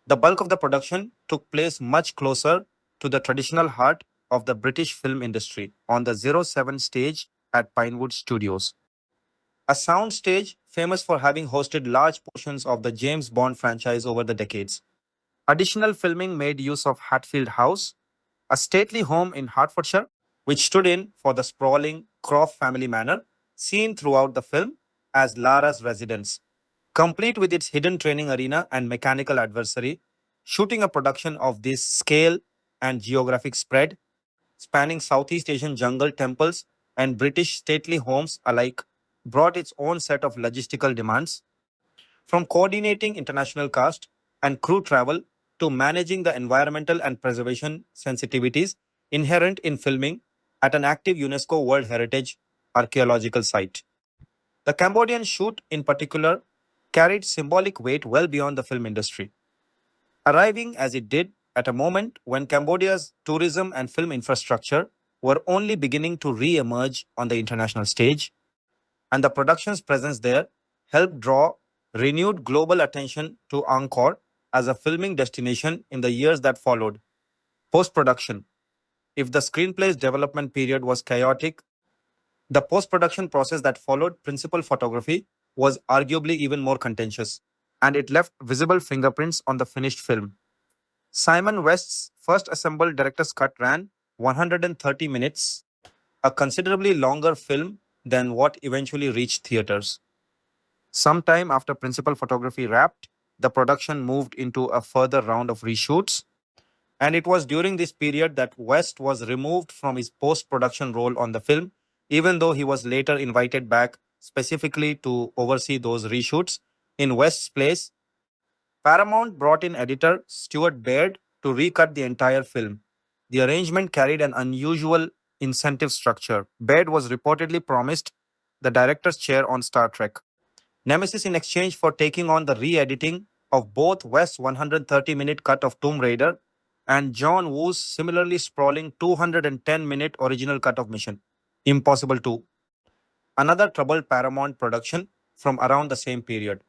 S8: the bulk of the production took place much closer to the traditional heart of the British film industry on the zero 07 stage at Pinewood Studios, a sound stage famous for having hosted large portions of the James Bond franchise over the decades. Additional filming made use of Hatfield House, a stately home in Hertfordshire, which stood in for the sprawling Croft family manor seen throughout the film as Lara's residence, complete with its hidden training arena and mechanical adversary. Shooting a production of this scale and geographic spread, spanning Southeast Asian jungle temples and British stately homes alike, brought its own set of logistical demands, from coordinating international cast and crew travel to managing the environmental and preservation sensitivities inherent in filming at an active UNESCO World Heritage archaeological site. The Cambodian shoot, in particular, carried symbolic weight well beyond the film industry, arriving as it did at a moment when Cambodia's tourism and film infrastructure were only beginning to re emerge on the international stage, and the production's presence there helped draw renewed global attention to Angkor as a filming destination in the years that followed. Post production. If the screenplay's development period was chaotic, the post production process that followed principal photography was arguably even more contentious, and it left visible fingerprints on the finished film. Simon West's first assembled director's cut ran 130 minutes, a considerably longer film than what eventually reached theaters. Sometime after principal photography wrapped, the production moved into a further round of reshoots, and it was during this period that West was removed from his post production role on the film, even though he was later invited back specifically to oversee those reshoots in West's place. Paramount brought in editor Stuart Baird to recut the entire film. The arrangement carried an unusual incentive structure. Baird was reportedly promised the director's chair on Star Trek Nemesis in exchange for taking on the re editing of both West's 130-minute cut of Tomb Raider and John Woo's similarly sprawling 210-minute original cut of Mission Impossible 2, another troubled Paramount production from around the same period.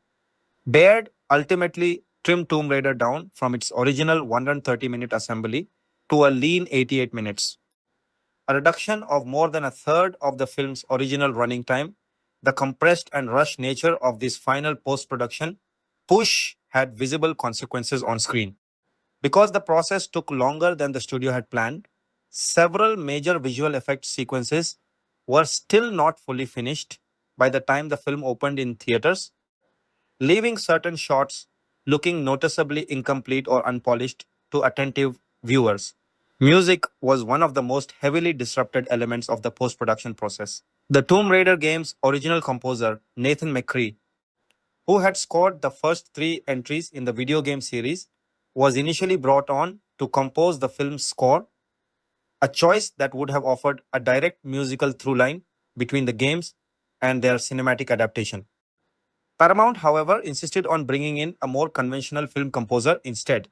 S8: Baird ultimately trimmed Tomb Raider down from its original 130-minute assembly to a lean 88 minutes, a reduction of more than a third of the film's original running time. The compressed and rushed nature of this final post production push had visible consequences on screen. Because the process took longer than the studio had planned, several major visual effects sequences were still not fully finished by the time the film opened in theaters, leaving certain shots looking noticeably incomplete or unpolished to attentive viewers. Music was one of the most heavily disrupted elements of the post production process. The Tomb Raider game's original composer, Nathan McCree, who had scored the first three entries in the video game series, was initially brought on to compose the film's score, a choice that would have offered a direct musical through line between the games and their cinematic adaptation. Paramount, however, insisted on bringing in a more conventional film composer instead.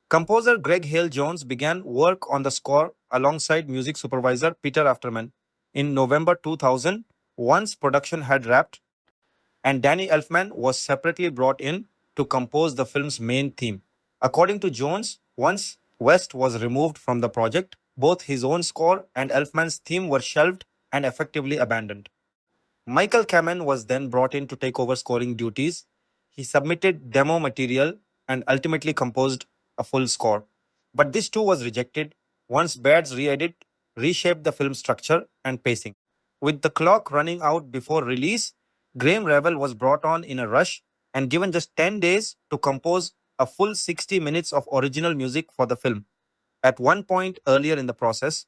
S8: Composer Greg Hale Jones began work on the score alongside music supervisor Peter Afterman in November 2000 once production had wrapped, and Danny Elfman was separately brought in to compose the film's main theme. According to Jones, once West was removed from the project, both his own score and Elfman's theme were shelved and effectively abandoned. Michael Kamen was then brought in to take over scoring duties. He submitted demo material and ultimately composed a full score. But this too was rejected once Baird's re-edit reshaped the film's structure and pacing. With the clock running out before release, Graham Revel was brought on in a rush and given just 10 days to compose a full 60 minutes of original music for the film. At one point earlier in the process,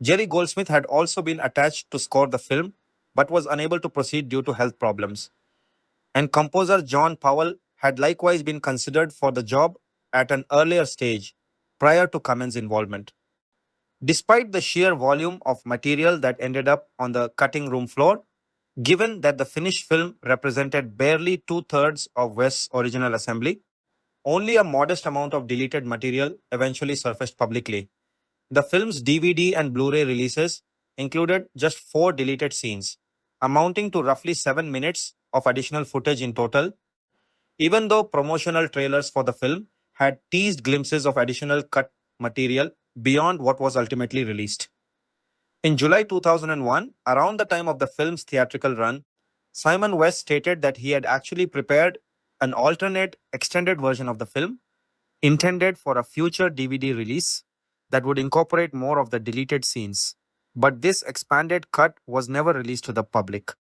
S8: Jerry Goldsmith had also been attached to score the film but was unable to proceed due to health problems. And composer John Powell had likewise been considered for the job at an earlier stage prior to Kamen's involvement. Despite the sheer volume of material that ended up on the cutting room floor, given that the finished film represented barely two-thirds of West's original assembly, only a modest amount of deleted material eventually surfaced publicly. The film's DVD and Blu-ray releases included just 4 deleted scenes, amounting to roughly 7 minutes of additional footage in total, even though promotional trailers for the film had teased glimpses of additional cut material beyond what was ultimately released. In July 2001, around the time of the film's theatrical run, Simon West stated that he had actually prepared an alternate extended version of the film intended for a future DVD release that would incorporate more of the deleted scenes. But this expanded cut was never released to the public.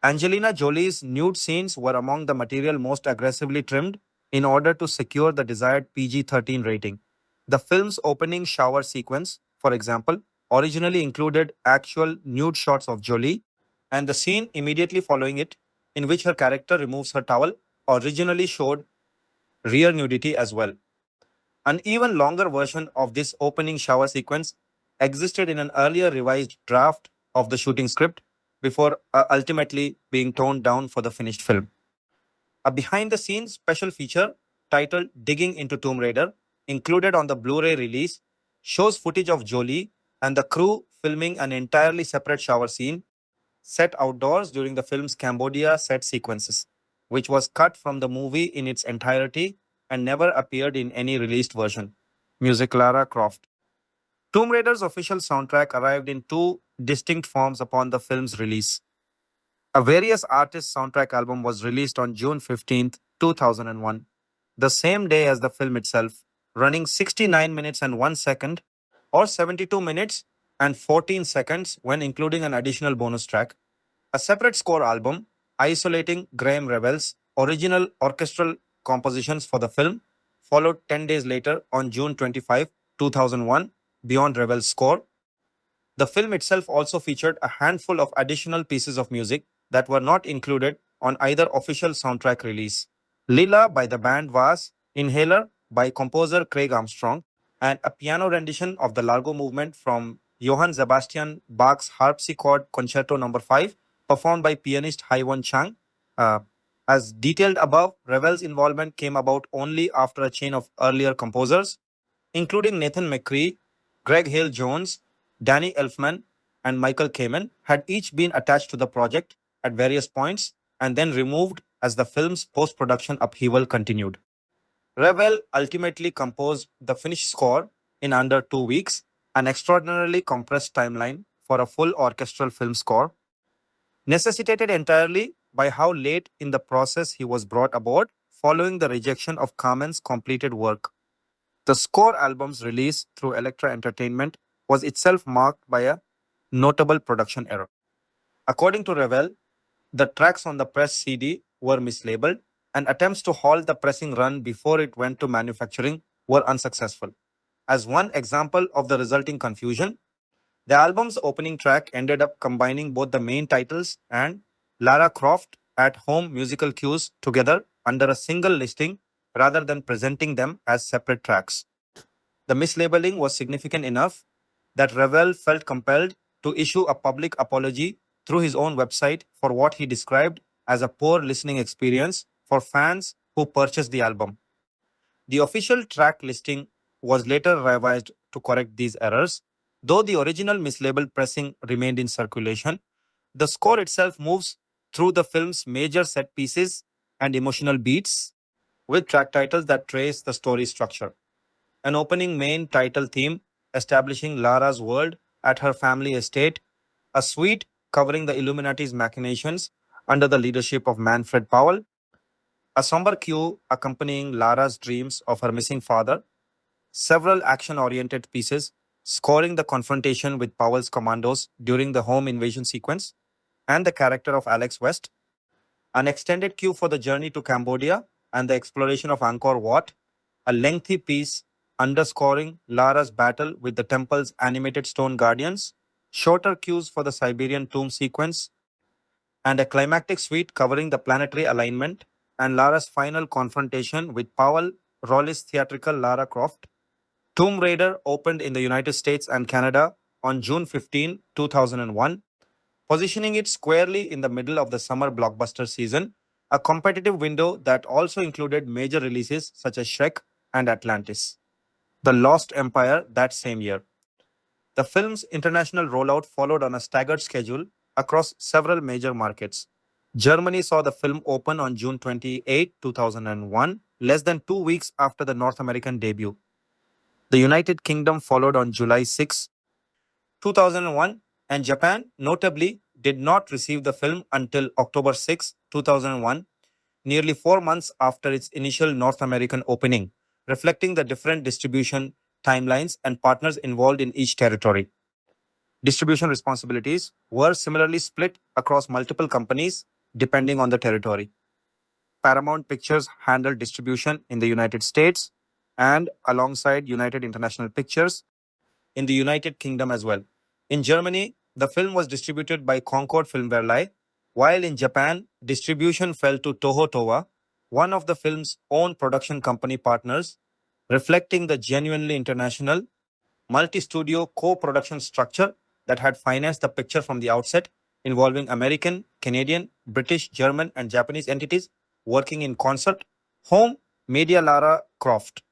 S8: Angelina Jolie's nude scenes were among the material most aggressively trimmed in order to secure the desired PG-13 rating. The film's opening shower sequence, for example, originally included actual nude shots of Jolie, and the scene immediately following it, in which her character removes her towel, originally showed rear nudity as well. An even longer version of this opening shower sequence existed in an earlier revised draft of the shooting script before ultimately being toned down for the finished film. A behind the scenes special feature titled Digging into Tomb Raider, included on the Blu-ray release, shows footage of Jolie and the crew filming an entirely separate shower scene set outdoors during the film's Cambodia set sequences, which was cut from the movie in its entirety and never appeared in any released version. Music Lara Croft. Tomb Raider's official soundtrack arrived in 2 distinct forms upon the film's release. A various artists soundtrack album was released on June 15th, 2001, the same day as the film itself, running 69 minutes and 1 second, or 72 minutes and 14 seconds when including an additional bonus track. A separate score album, isolating Graham Revel's original orchestral compositions for the film, followed 10 days later on June 25, 2001, beyond Revel's score. The film itself also featured a handful of additional pieces of music that were not included on either official soundtrack release. Lila by the band was Inhaler by composer Craig Armstrong, and a piano rendition of the Largo movement from Johann Sebastian Bach's Harpsichord Concerto No. 5, performed by pianist Haiwan Chang. Uh, as detailed above, Ravel's involvement came about only after a chain of earlier composers, including Nathan McCree, Greg Hale Jones, Danny Elfman, and Michael Kamen, had each been attached to the project at various points and then removed as the film's post production upheaval continued. Ravel ultimately composed the finished score in under 2 weeks, an extraordinarily compressed timeline for a full orchestral film score, necessitated entirely by how late in the process he was brought aboard following the rejection of Kamen's completed work. The score album's release through Elektra Entertainment was itself marked by a notable production error. According to Ravel, the tracks on the press CD were mislabeled, and attempts to halt the pressing run before it went to manufacturing were unsuccessful. As one example of the resulting confusion, the album's opening track ended up combining both the main titles and Lara Croft at Home musical cues together under a single listing rather than presenting them as separate tracks. The mislabeling was significant enough that Ravel felt compelled to issue a public apology through his own website for what he described as a poor listening experience for fans who purchased the album. The official track listing was later revised to correct these errors. Though the original mislabeled pressing remained in circulation, the score itself moves through the film's major set pieces and emotional beats with track titles that trace the story structure. An opening main title theme establishing Lara's world at her family estate, a suite covering the Illuminati's machinations under the leadership of Manfred Powell, a somber cue accompanying Lara's dreams of her missing father, several action oriented pieces scoring the confrontation with Powell's commandos during the home invasion sequence, and the character of Alex West, an extended cue for the journey to Cambodia and the exploration of Angkor Wat, a lengthy piece underscoring Lara's battle with the temple's animated stone guardians, shorter cues for the Siberian tomb sequence, and a climactic suite covering the planetary alignment and Lara's final confrontation with Powell Rawlis' theatrical Lara Croft. Tomb Raider opened in the United States and Canada on June 15, 2001, positioning it squarely in the middle of the summer blockbuster season, a competitive window that also included major releases such as Shrek and Atlantis. The Lost Empire that same year. The film's international rollout followed on a staggered schedule across several major markets. Germany saw the film open on June 28, 2001, less than 2 weeks after the North American debut. The United Kingdom followed on July 6, 2001, and Japan, notably, did not receive the film until October 6, 2001, nearly 4 months after its initial North American opening, reflecting the different distribution timelines and partners involved in each territory. Distribution responsibilities were similarly split across multiple companies depending on the territory. Paramount Pictures handled distribution in the United States and alongside United International Pictures in the United Kingdom as well. In Germany, the film was distributed by Concord Filmverleih, while in Japan, distribution fell to Toho Towa, one of the film's own production company partners, reflecting the genuinely international, multi-studio co-production structure that had financed the picture from the outset, involving American, Canadian, British, German, and Japanese entities working in concert. Home Media Lara Croft.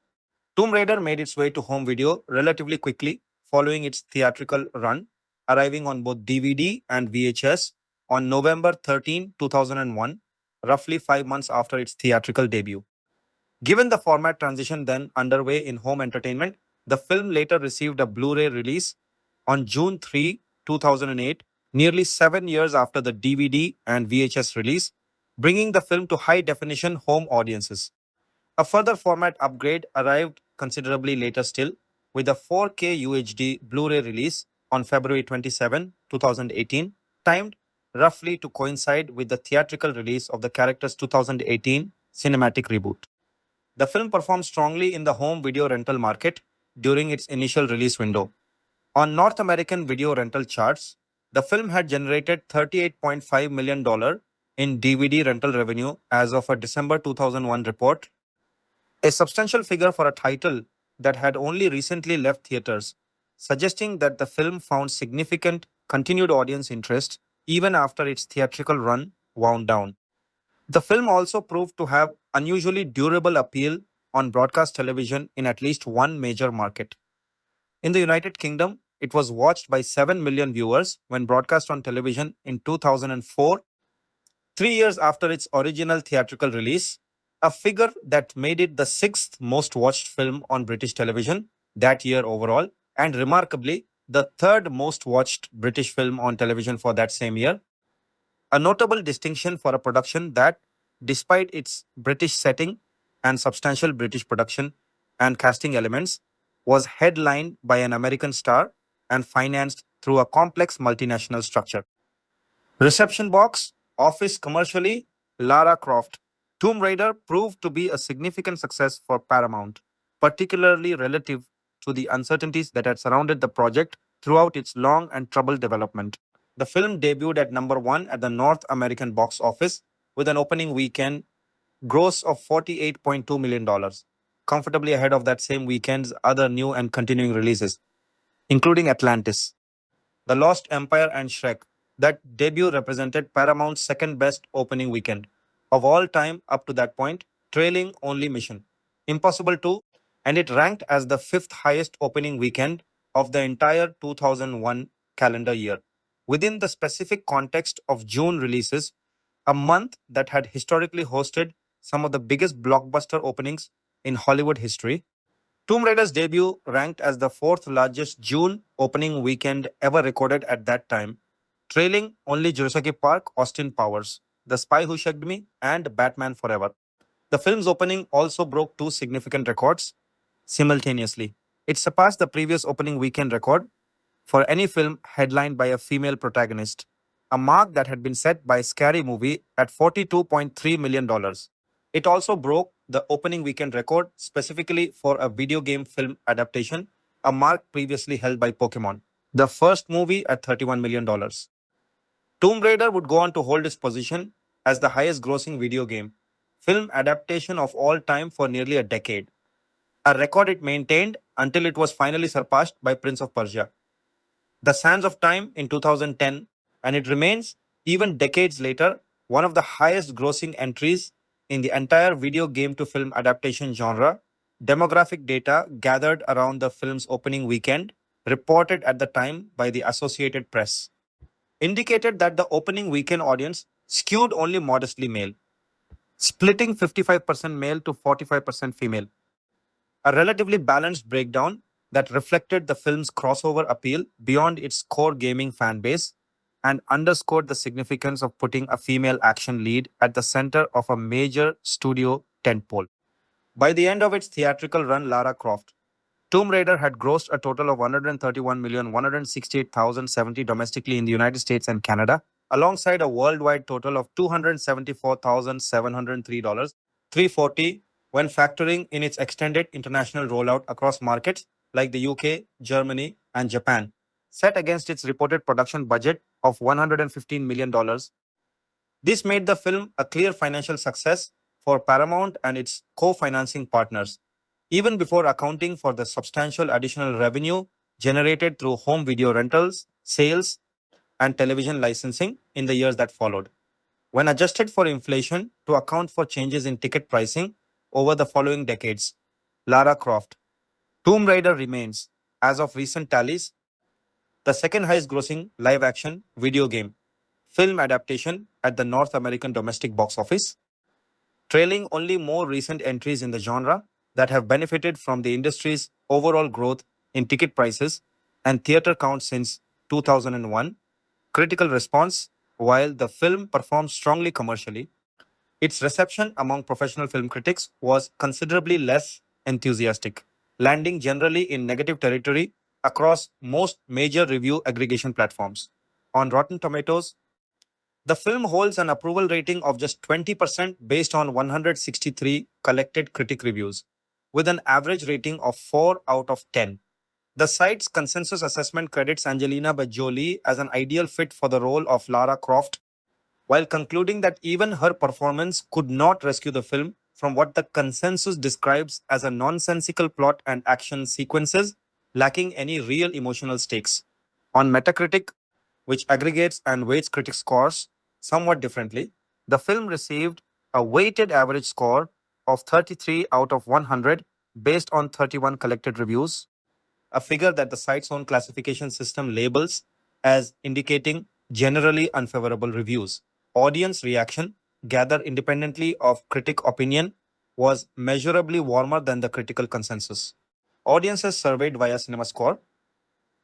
S8: Tomb Raider made its way to home video relatively quickly following its theatrical run, arriving on both DVD and VHS on November 13, 2001, roughly 5 months after its theatrical debut. Given the format transition then underway in home entertainment, the film later received a Blu ray release on June 3, 2008, nearly 7 years after the DVD and VHS release, bringing the film to high definition home audiences. A further format upgrade arrived considerably later still, with a 4K UHD Blu ray release on February 27, 2018, timed roughly to coincide with the theatrical release of the character's 2018 cinematic reboot. The film performed strongly in the home video rental market during its initial release window. On North American video rental charts, the film had generated $38.5 million in DVD rental revenue as of a December 2001 report, a substantial figure for a title that had only recently left theaters, suggesting that the film found significant continued audience interest even after its theatrical run wound down. The film also proved to have unusually durable appeal on broadcast television in at least one major market. In the United Kingdom, it was watched by 7 million viewers when broadcast on television in 2004, 3 years after its original theatrical release, a figure that made it the sixth most watched film on British television that year overall, and remarkably, the third most watched British film on television for that same year. A notable distinction for a production that, despite its British setting and substantial British production and casting elements, was headlined by an American star and financed through a complex multinational structure. Reception box, office commercially, Lara Croft. Tomb Raider proved to be a significant success for Paramount, particularly relative to the uncertainties that had surrounded the project throughout its long and troubled development. The film debuted at number one at the North American box office with an opening weekend gross of $48.2 million, dollars, comfortably ahead of that same weekend's other new and continuing releases, including Atlantis, The Lost Empire, and Shrek. That debut represented Paramount's second best opening weekend of all time up to that point, trailing only Mission Impossible 2, and it ranked as the fifth highest opening weekend of the entire 2001 calendar year. Within the specific context of June releases, a month that had historically hosted some of the biggest blockbuster openings in Hollywood history, Tomb Raider's debut ranked as the fourth largest June opening weekend ever recorded at that time, trailing only Jurassic Park, Austin Powers, The Spy Who Shagged Me, and Batman Forever. The film's opening also broke two significant records simultaneously. It surpassed the previous opening weekend record for any film headlined by a female protagonist, a mark that had been set by Scary Movie at $42.3 million. dollars. It also broke the opening weekend record specifically for a video game film adaptation, a mark previously held by Pokemon, the first movie at $31 million. dollars. Tomb Raider would go on to hold its position as the highest grossing video game film adaptation of all time for nearly a decade, a record it maintained until it was finally surpassed by Prince of Persia, The Sands of Time in 2010, and it remains, even decades later, one of the highest grossing entries in the entire video game to film adaptation genre. Demographic data gathered around the film's opening weekend, reported at the time by the Associated Press, indicated that the opening weekend audience skewed only modestly male, splitting 55% male to 45% female, a relatively balanced breakdown that reflected the film's crossover appeal beyond its core gaming fan base and underscored the significance of putting a female action lead at the center of a major studio tentpole. By the end of its theatrical run, Lara Croft, Tomb Raider had grossed a total of 131,168,070 domestically in the United States and Canada, alongside a worldwide total of $274,703, 340 when factoring in its extended international rollout across markets like the UK, Germany, and Japan, set against its reported production budget of $115 million. dollars. This made the film a clear financial success for Paramount and its co-financing partners, even before accounting for the substantial additional revenue generated through home video rentals, sales, and television licensing in the years that followed. When adjusted for inflation to account for changes in ticket pricing over the following decades, Lara Croft, Tomb Raider remains, as of recent tallies, the second highest grossing live action video game film adaptation at the North American domestic box office, trailing only more recent entries in the genre that have benefited from the industry's overall growth in ticket prices and theater count since 2001. Critical response: while the film performed strongly commercially, its reception among professional film critics was considerably less enthusiastic, landing generally in negative territory across most major review aggregation platforms. On Rotten Tomatoes, the film holds an approval rating of just 20% based on 163 collected critic reviews, with an average rating of 4 out of 10. The site's consensus assessment credits Angelina by Jolie as an ideal fit for the role of Lara Croft, while concluding that even her performance could not rescue the film from what the consensus describes as a nonsensical plot and action sequences lacking any real emotional stakes. On Metacritic, which aggregates and weights critic scores somewhat differently, the film received a weighted average score of 33 out of 100 based on 31 collected reviews, a figure that the site's own classification system labels as indicating generally unfavorable reviews. Audience reaction, gathered independently of critic opinion, was measurably warmer than the critical consensus. Audiences surveyed via CinemaScore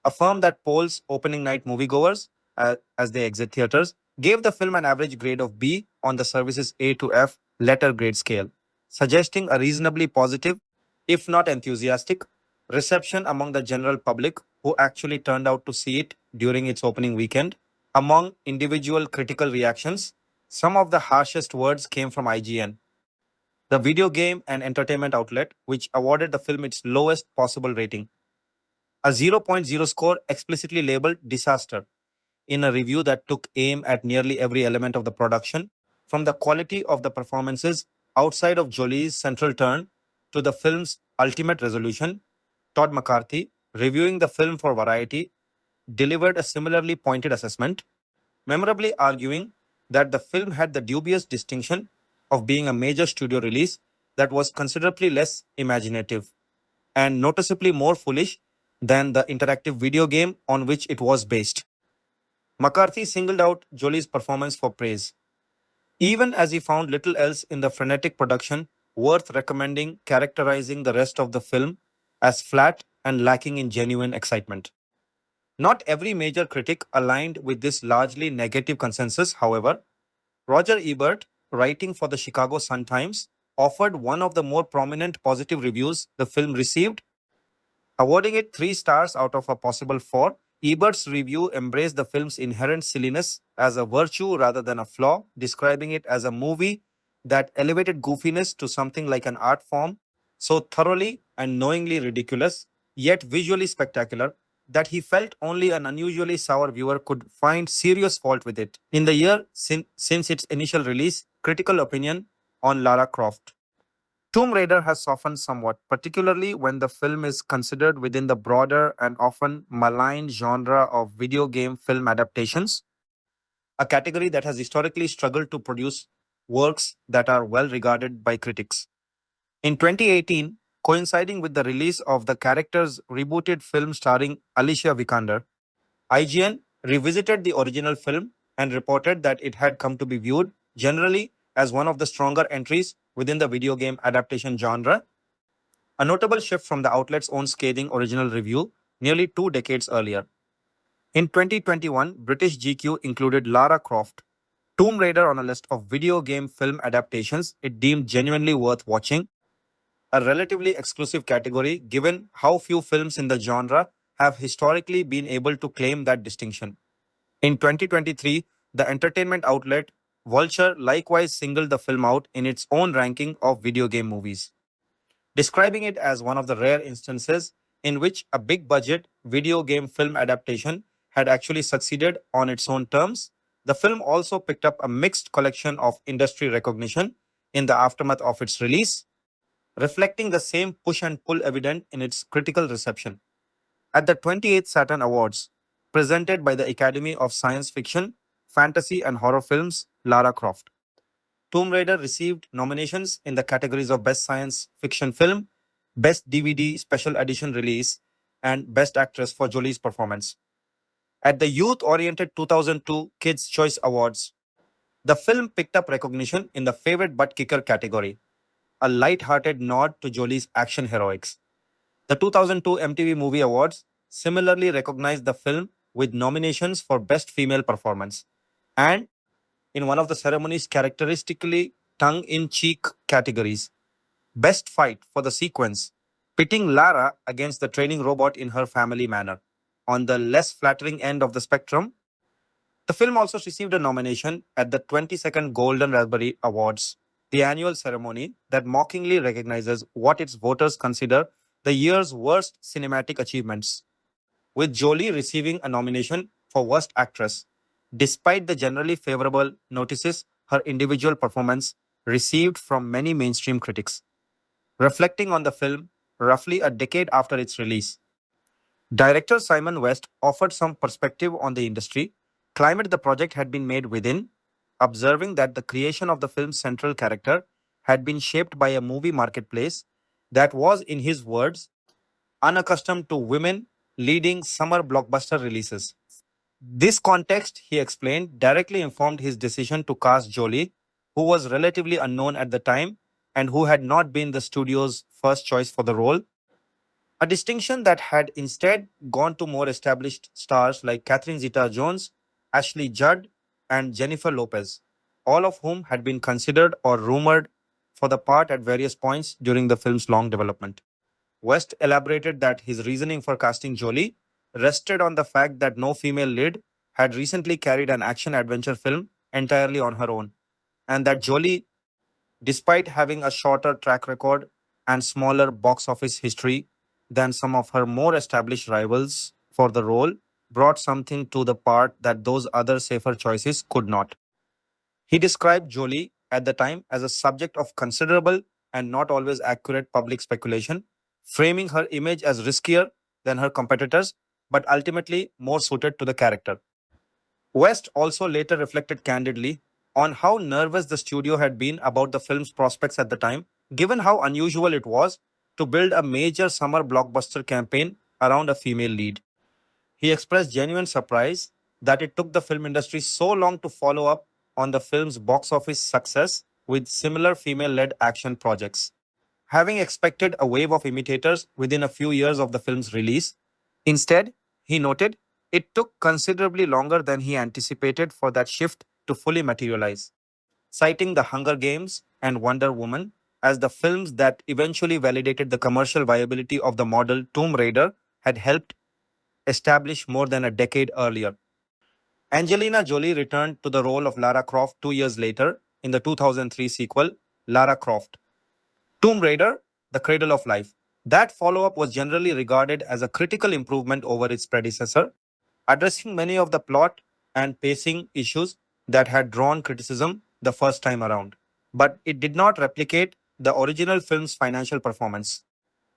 S8: affirmed that polls opening night moviegoers, as they exit theaters, gave the film an average grade of B on the service's A to F letter grade scale, suggesting a reasonably positive, if not enthusiastic, reception among the general public who actually turned out to see it during its opening weekend. Among individual critical reactions, some of the harshest words came from IGN, the video game and entertainment outlet, which awarded the film its lowest possible rating, a zero point zero score explicitly labeled disaster in a review that took aim at nearly every element of the production, from the quality of the performances outside of Jolie's central turn to the film's ultimate resolution. Todd McCarthy, reviewing the film for Variety, delivered a similarly pointed assessment, memorably arguing that the film had the dubious distinction of being a major studio release that was considerably less imaginative and noticeably more foolish than the interactive video game on which it was based. McCarthy singled out Jolie's performance for praise, even as he found little else in the frenetic production worth recommending, characterizing the rest of the film as flat and lacking in genuine excitement. Not every major critic aligned with this largely negative consensus, however. Roger Ebert, writing for the Chicago Sun-Times, offered one of the more prominent positive reviews the film received, awarding it 3 stars out of a possible 4. Ebert's review embraced the film's inherent silliness as a virtue rather than a flaw, describing it as a movie that elevated goofiness to something like an art form, so thoroughly and knowingly ridiculous, yet visually spectacular, that he felt only an unusually sour viewer could find serious fault with it. In the year since its initial release, critical opinion on Lara Croft. Tomb Raider has softened somewhat, particularly when the film is considered within the broader and often maligned genre of video game film adaptations, a category that has historically struggled to produce works that are well regarded by critics. In 2018, coinciding with the release of the character's rebooted film starring Alicia Vikander, IGN revisited the original film and reported that it had come to be viewed generally as one of the stronger entries within the video game adaptation genre, a notable shift from the outlet's own scathing original review nearly 2 decades earlier. In 2021, British GQ included Lara Croft, Tomb Raider on a list of video game film adaptations it deemed genuinely worth watching, a relatively exclusive category given how few films in the genre have historically been able to claim that distinction. In 2023, the entertainment outlet Vulture likewise singled the film out in its own ranking of video game movies, describing it as one of the rare instances in which a big budget video game film adaptation had actually succeeded on its own terms. The film also picked up a mixed collection of industry recognition in the aftermath of its release, reflecting the same push and pull evident in its critical reception. At the 28th Saturn Awards, presented by the Academy of Science Fiction, Fantasy and Horror Films, Lara Croft, Tomb Raider received nominations in the categories of Best Science Fiction Film, Best DVD Special Edition Release, and Best Actress for Jolie's performance. At the youth-oriented 2002 Kids' Choice Awards, the film picked up recognition in the Favorite Butt Kicker category, a light-hearted nod to Jolie's action heroics. The 2002 MTV Movie Awards similarly recognized the film with nominations for Best Female Performance, and in one of the ceremony's characteristically tongue-in-cheek categories, Best Fight for the sequence, pitting Lara against the training robot in her family manner. On the less flattering end of the spectrum, the film also received a nomination at the 22nd Golden Raspberry Awards, the annual ceremony that mockingly recognizes what its voters consider the year's worst cinematic achievements. with Jolie receiving a nomination for Worst Actress. Despite the generally favorable notices her individual performance received from many mainstream critics. Reflecting on the film roughly a decade after its release, director Simon West offered some perspective on the industry, claimed the project had been made within, observing that the creation of the film's central character had been shaped by a movie marketplace that was, in his words, unaccustomed to women leading summer blockbuster releases. This context, he explained, directly informed his decision to cast Jolie, who was relatively unknown at the time and who had not been the studio's first choice for the role, a distinction that had instead gone to more established stars like Catherine Zeta-Jones, Ashley Judd, and Jennifer Lopez, all of whom had been considered or rumored for the part at various points during the film's long development. West elaborated that his reasoning for casting Jolie rested on the fact that no female lead had recently carried an action adventure film entirely on her own, and that Jolie, despite having a shorter track record and smaller box office history than some of her more established rivals for the role, brought something to the part that those other safer choices could not. He described Jolie at the time as a subject of considerable and not always accurate public speculation, framing her image as riskier than her competitors, but ultimately more suited to the character. West also later reflected candidly on how nervous the studio had been about the film's prospects at the time, given how unusual it was to build a major summer blockbuster campaign around a female lead. He expressed genuine surprise that it took the film industry so long to follow up on the film's box office success with similar female led action projects. Having expected a wave of imitators within a few years of the film's release, instead, he noted, it took considerably longer than he anticipated for that shift to fully materialize, citing The Hunger Games and Wonder Woman as the films that eventually validated the commercial viability of the model Tomb Raider had helped establish more than a decade earlier. Angelina Jolie returned to the role of Lara Croft 2 years later in the 2003 sequel, Lara Croft, Tomb Raider, The Cradle of Life. That follow up was generally regarded as a critical improvement over its predecessor, addressing many of the plot and pacing issues that had drawn criticism the first time around. But it did not replicate the original film's financial performance,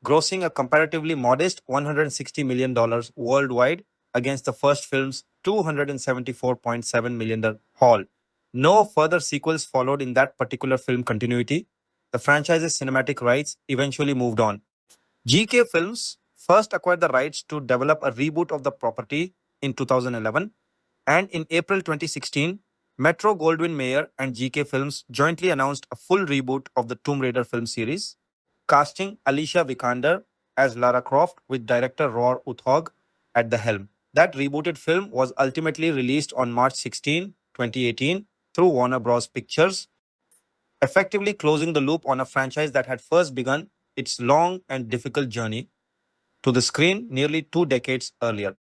S8: grossing a comparatively modest $160 million worldwide against the first film's $274.7 million haul. No further sequels followed in that particular film continuity. The franchise's cinematic rights eventually moved on. GK Films first acquired the rights to develop a reboot of the property in 2011, and in April 2016, Metro Goldwyn Mayer and GK Films jointly announced a full reboot of the Tomb Raider film series, casting Alicia Vikander as Lara Croft with director Roar Uthog at the helm. That rebooted film was ultimately released on March 16, 2018 through Warner Bros. Pictures, effectively closing the loop on a franchise that had first begun its long and difficult journey to the screen nearly 2 decades earlier.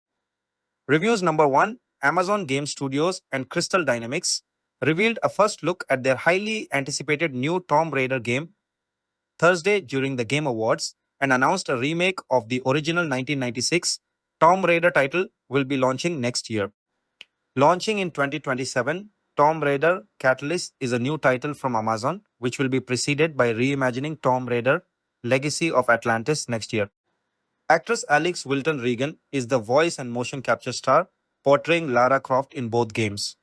S8: Reviews number 1, Amazon Game Studios and Crystal Dynamics revealed a first look at their highly anticipated new Tomb Raider game Thursday during the Game Awards and announced a remake of the original 1996 Tomb Raider title will be launching next year. Launching in 2027, Tomb Raider Catalyst is a new title from Amazon, which will be preceded by reimagining Tomb Raider Legacy of Atlantis next year. Actress Alex Wilton Regan is the voice and motion capture star, portraying Lara Croft in both games: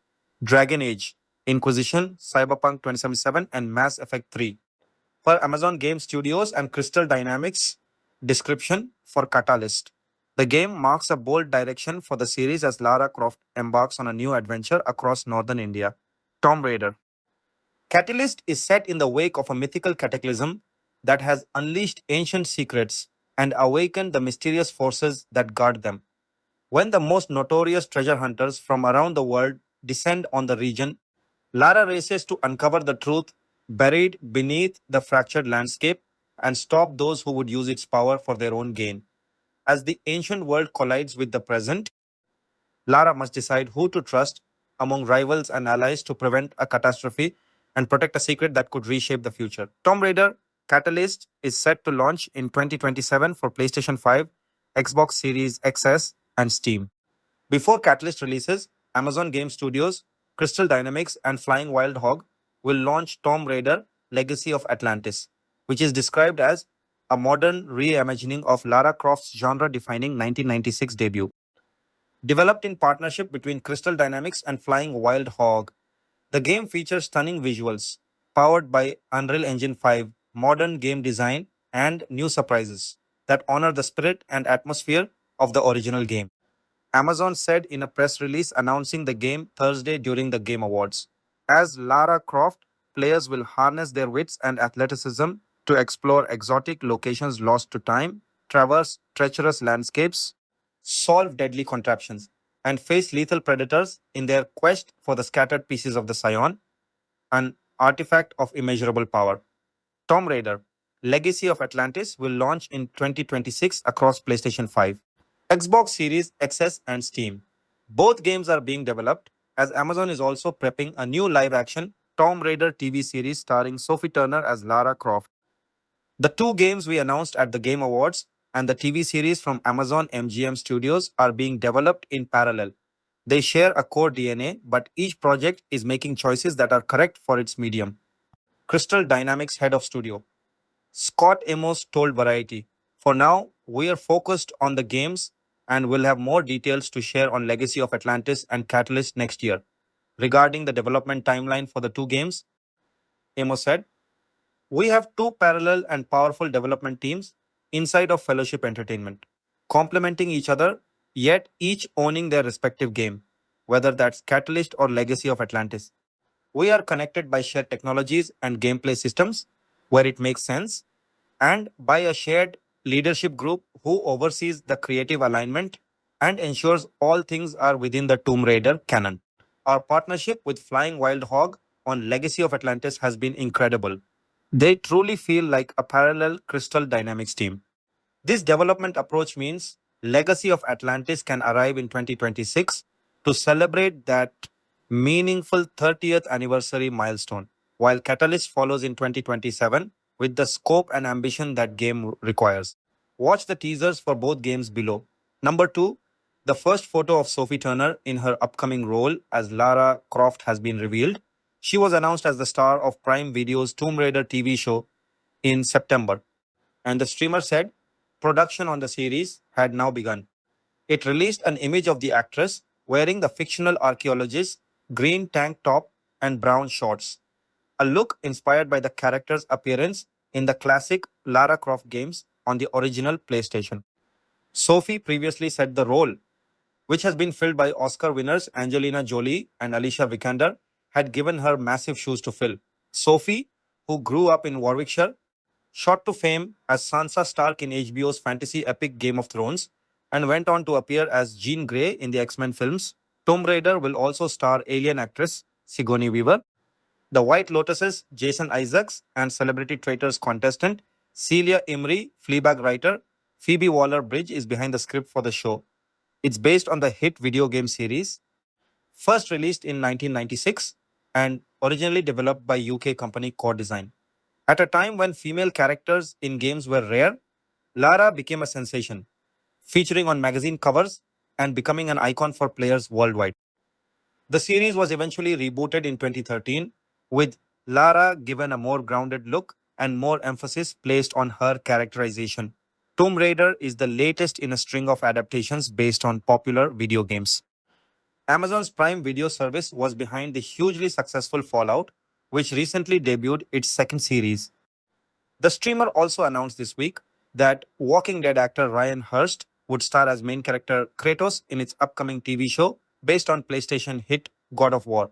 S8: Dragon Age, Inquisition, Cyberpunk 2077, and Mass Effect 3. Per Amazon Game Studios and Crystal Dynamics description for Catalyst, the game marks a bold direction for the series as Lara Croft embarks on a new adventure across northern India. Tomb Raider. Catalyst is set in the wake of a mythical cataclysm that has unleashed ancient secrets and awakened the mysterious forces that guard them. When the most notorious treasure hunters from around the world descend on the region, Lara races to uncover the truth buried beneath the fractured landscape and stop those who would use its power for their own gain. As the ancient world collides with the present, Lara must decide who to trust among rivals and allies to prevent a catastrophe and protect a secret that could reshape the future. Tomb Raider Catalyst is set to launch in 2027 for PlayStation 5, Xbox Series XS, and Steam. Before Catalyst releases, Amazon Game Studios, Crystal Dynamics, and Flying Wild Hog will launch Tomb Raider Legacy of Atlantis, which is described as a modern reimagining of Lara Croft's genre defining 1996 debut. Developed in partnership between Crystal Dynamics and Flying Wild Hog, the game features stunning visuals, powered by Unreal Engine 5, modern game design, and new surprises that honor the spirit and atmosphere of the original game. Amazon said in a press release announcing the game Thursday during the Game Awards. As Lara Croft, players will harness their wits and athleticism to explore exotic locations lost to time, traverse treacherous landscapes, solve deadly contraptions, and face lethal predators in their quest for the scattered pieces of the Scion, an artifact of immeasurable power. Tomb Raider Legacy of Atlantis will launch in 2026 across PlayStation 5, Xbox Series XS, and Steam. Both games are being developed as Amazon is also prepping a new live action Tomb Raider TV series starring Sophie Turner as Lara Croft. The two games we announced at the Game Awards and the TV series from Amazon MGM Studios are being developed in parallel. They share a core DNA, but each project is making choices that are correct for its medium. Crystal Dynamics head of studio Scott Amos told Variety, "For now, we are focused on the games and will have more details to share on Legacy of Atlantis and Catalyst next year." Regarding the development timeline for the two games, Amos said, "We have two parallel and powerful development teams inside of Fellowship Entertainment, complementing each other, yet each owning their respective game, whether that's Catalyst or Legacy of Atlantis. We are connected by shared technologies and gameplay systems where it makes sense, and by a shared leadership group who oversees the creative alignment and ensures all things are within the Tomb Raider canon. Our partnership with Flying Wild Hog on Legacy of Atlantis has been incredible. They truly feel like a parallel Crystal Dynamics team. This development approach means Legacy of Atlantis can arrive in 2026 to celebrate that meaningful 30th anniversary milestone, while Catalyst follows in 2027 with the scope and ambition that game requires. Watch the teasers for both games below. Number 2, the first photo of Sophie Turner in her upcoming role as Lara Croft has been revealed. She was announced as the star of Prime Video's Tomb Raider TV show in September, and the streamer said production on the series had now begun. It released an image of the actress wearing the fictional archaeologist's green tank top and brown shorts, a look inspired by the character's appearance in the classic Lara Croft games on the original PlayStation. Sophie previously said the role, which has been filled by Oscar winners Angelina Jolie and Alicia Vikander, had given her massive shoes to fill. Sophie, who grew up in Warwickshire, shot to fame as Sansa Stark in HBO's fantasy epic Game of Thrones, and went on to appear as Jean Grey in the X-Men films. Tomb Raider will also star alien actress Sigourney Weaver, The White Lotus's Jason Isaacs, and Celebrity Traitors contestant Celia Imrie, Fleabag writer Phoebe Waller-Bridge is behind the script for the show. It's based on the hit video game series, first released in 1996 and originally developed by UK company Core Design. At a time when female characters in games were rare, Lara became a sensation, featuring on magazine covers and becoming an icon for players worldwide. The series was eventually rebooted in 2013, with Lara given a more grounded look and more emphasis placed on her characterization. Tomb Raider is the latest in a string of adaptations based on popular video games. Amazon's Prime Video service was behind the hugely successful Fallout, which recently debuted its second series. The streamer also announced this week that Walking Dead actor Ryan Hurst would star as main character Kratos in its upcoming TV show based on PlayStation hit God of War.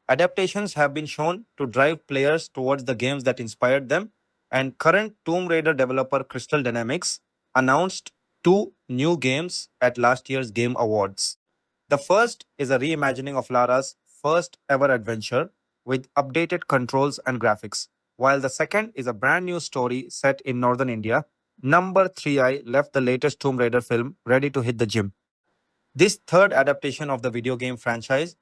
S8: Adaptations have been shown to drive players towards the games that inspired them, and current Tomb Raider developer Crystal Dynamics announced two new games at last year's Game Awards. The first is a reimagining of Lara's first ever adventure with updated controls and graphics, while the second is a brand new story set in northern India. Number 3i left the latest Tomb Raider film ready to hit the gym. This third adaptation of the video game franchise,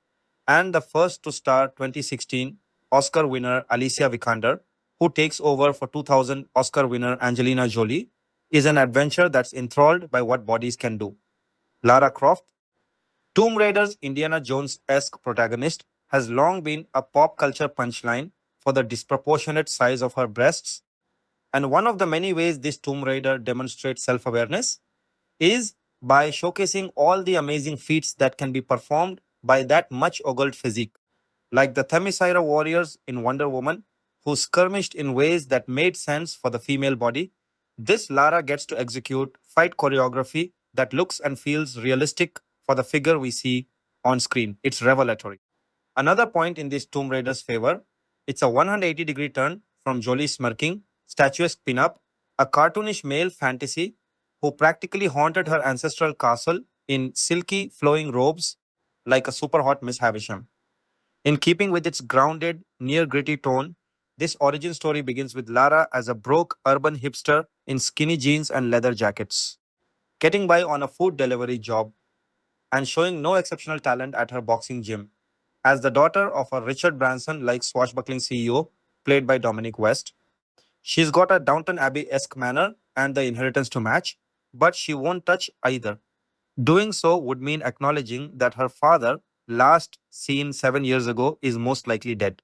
S8: and the first to star 2016 Oscar winner Alicia Vikander, who takes over for 2000 Oscar winner Angelina Jolie, is an adventure that's enthralled by what bodies can do. Lara Croft, Tomb Raider's Indiana Jones-esque protagonist, has long been a pop culture punchline for the disproportionate size of her breasts, and one of the many ways this Tomb Raider demonstrates self-awareness is by showcasing all the amazing feats that can be performed by that much ogled physique, like the Themyscira warriors in Wonder Woman, who skirmished in ways that made sense for the female body. This Lara gets to execute fight choreography that looks and feels realistic for the figure we see on screen. It's revelatory. Another point in this Tomb Raider's favor, it's a 180-degree turn from Jolie smirking, statuesque pinup, a cartoonish male fantasy who practically haunted her ancestral castle in silky flowing robes like a super hot Miss Havisham. In keeping with its grounded, near gritty tone, this origin story begins with Lara as a broke urban hipster in skinny jeans and leather jackets, getting by on a food delivery job and showing no exceptional talent at her boxing gym. As the daughter of a Richard Branson like swashbuckling CEO, played by Dominic West, she's got a Downton Abbey esque manner and the inheritance to match, but she won't touch either. Doing so would mean acknowledging that her father, last seen 7 years ago, is most likely dead.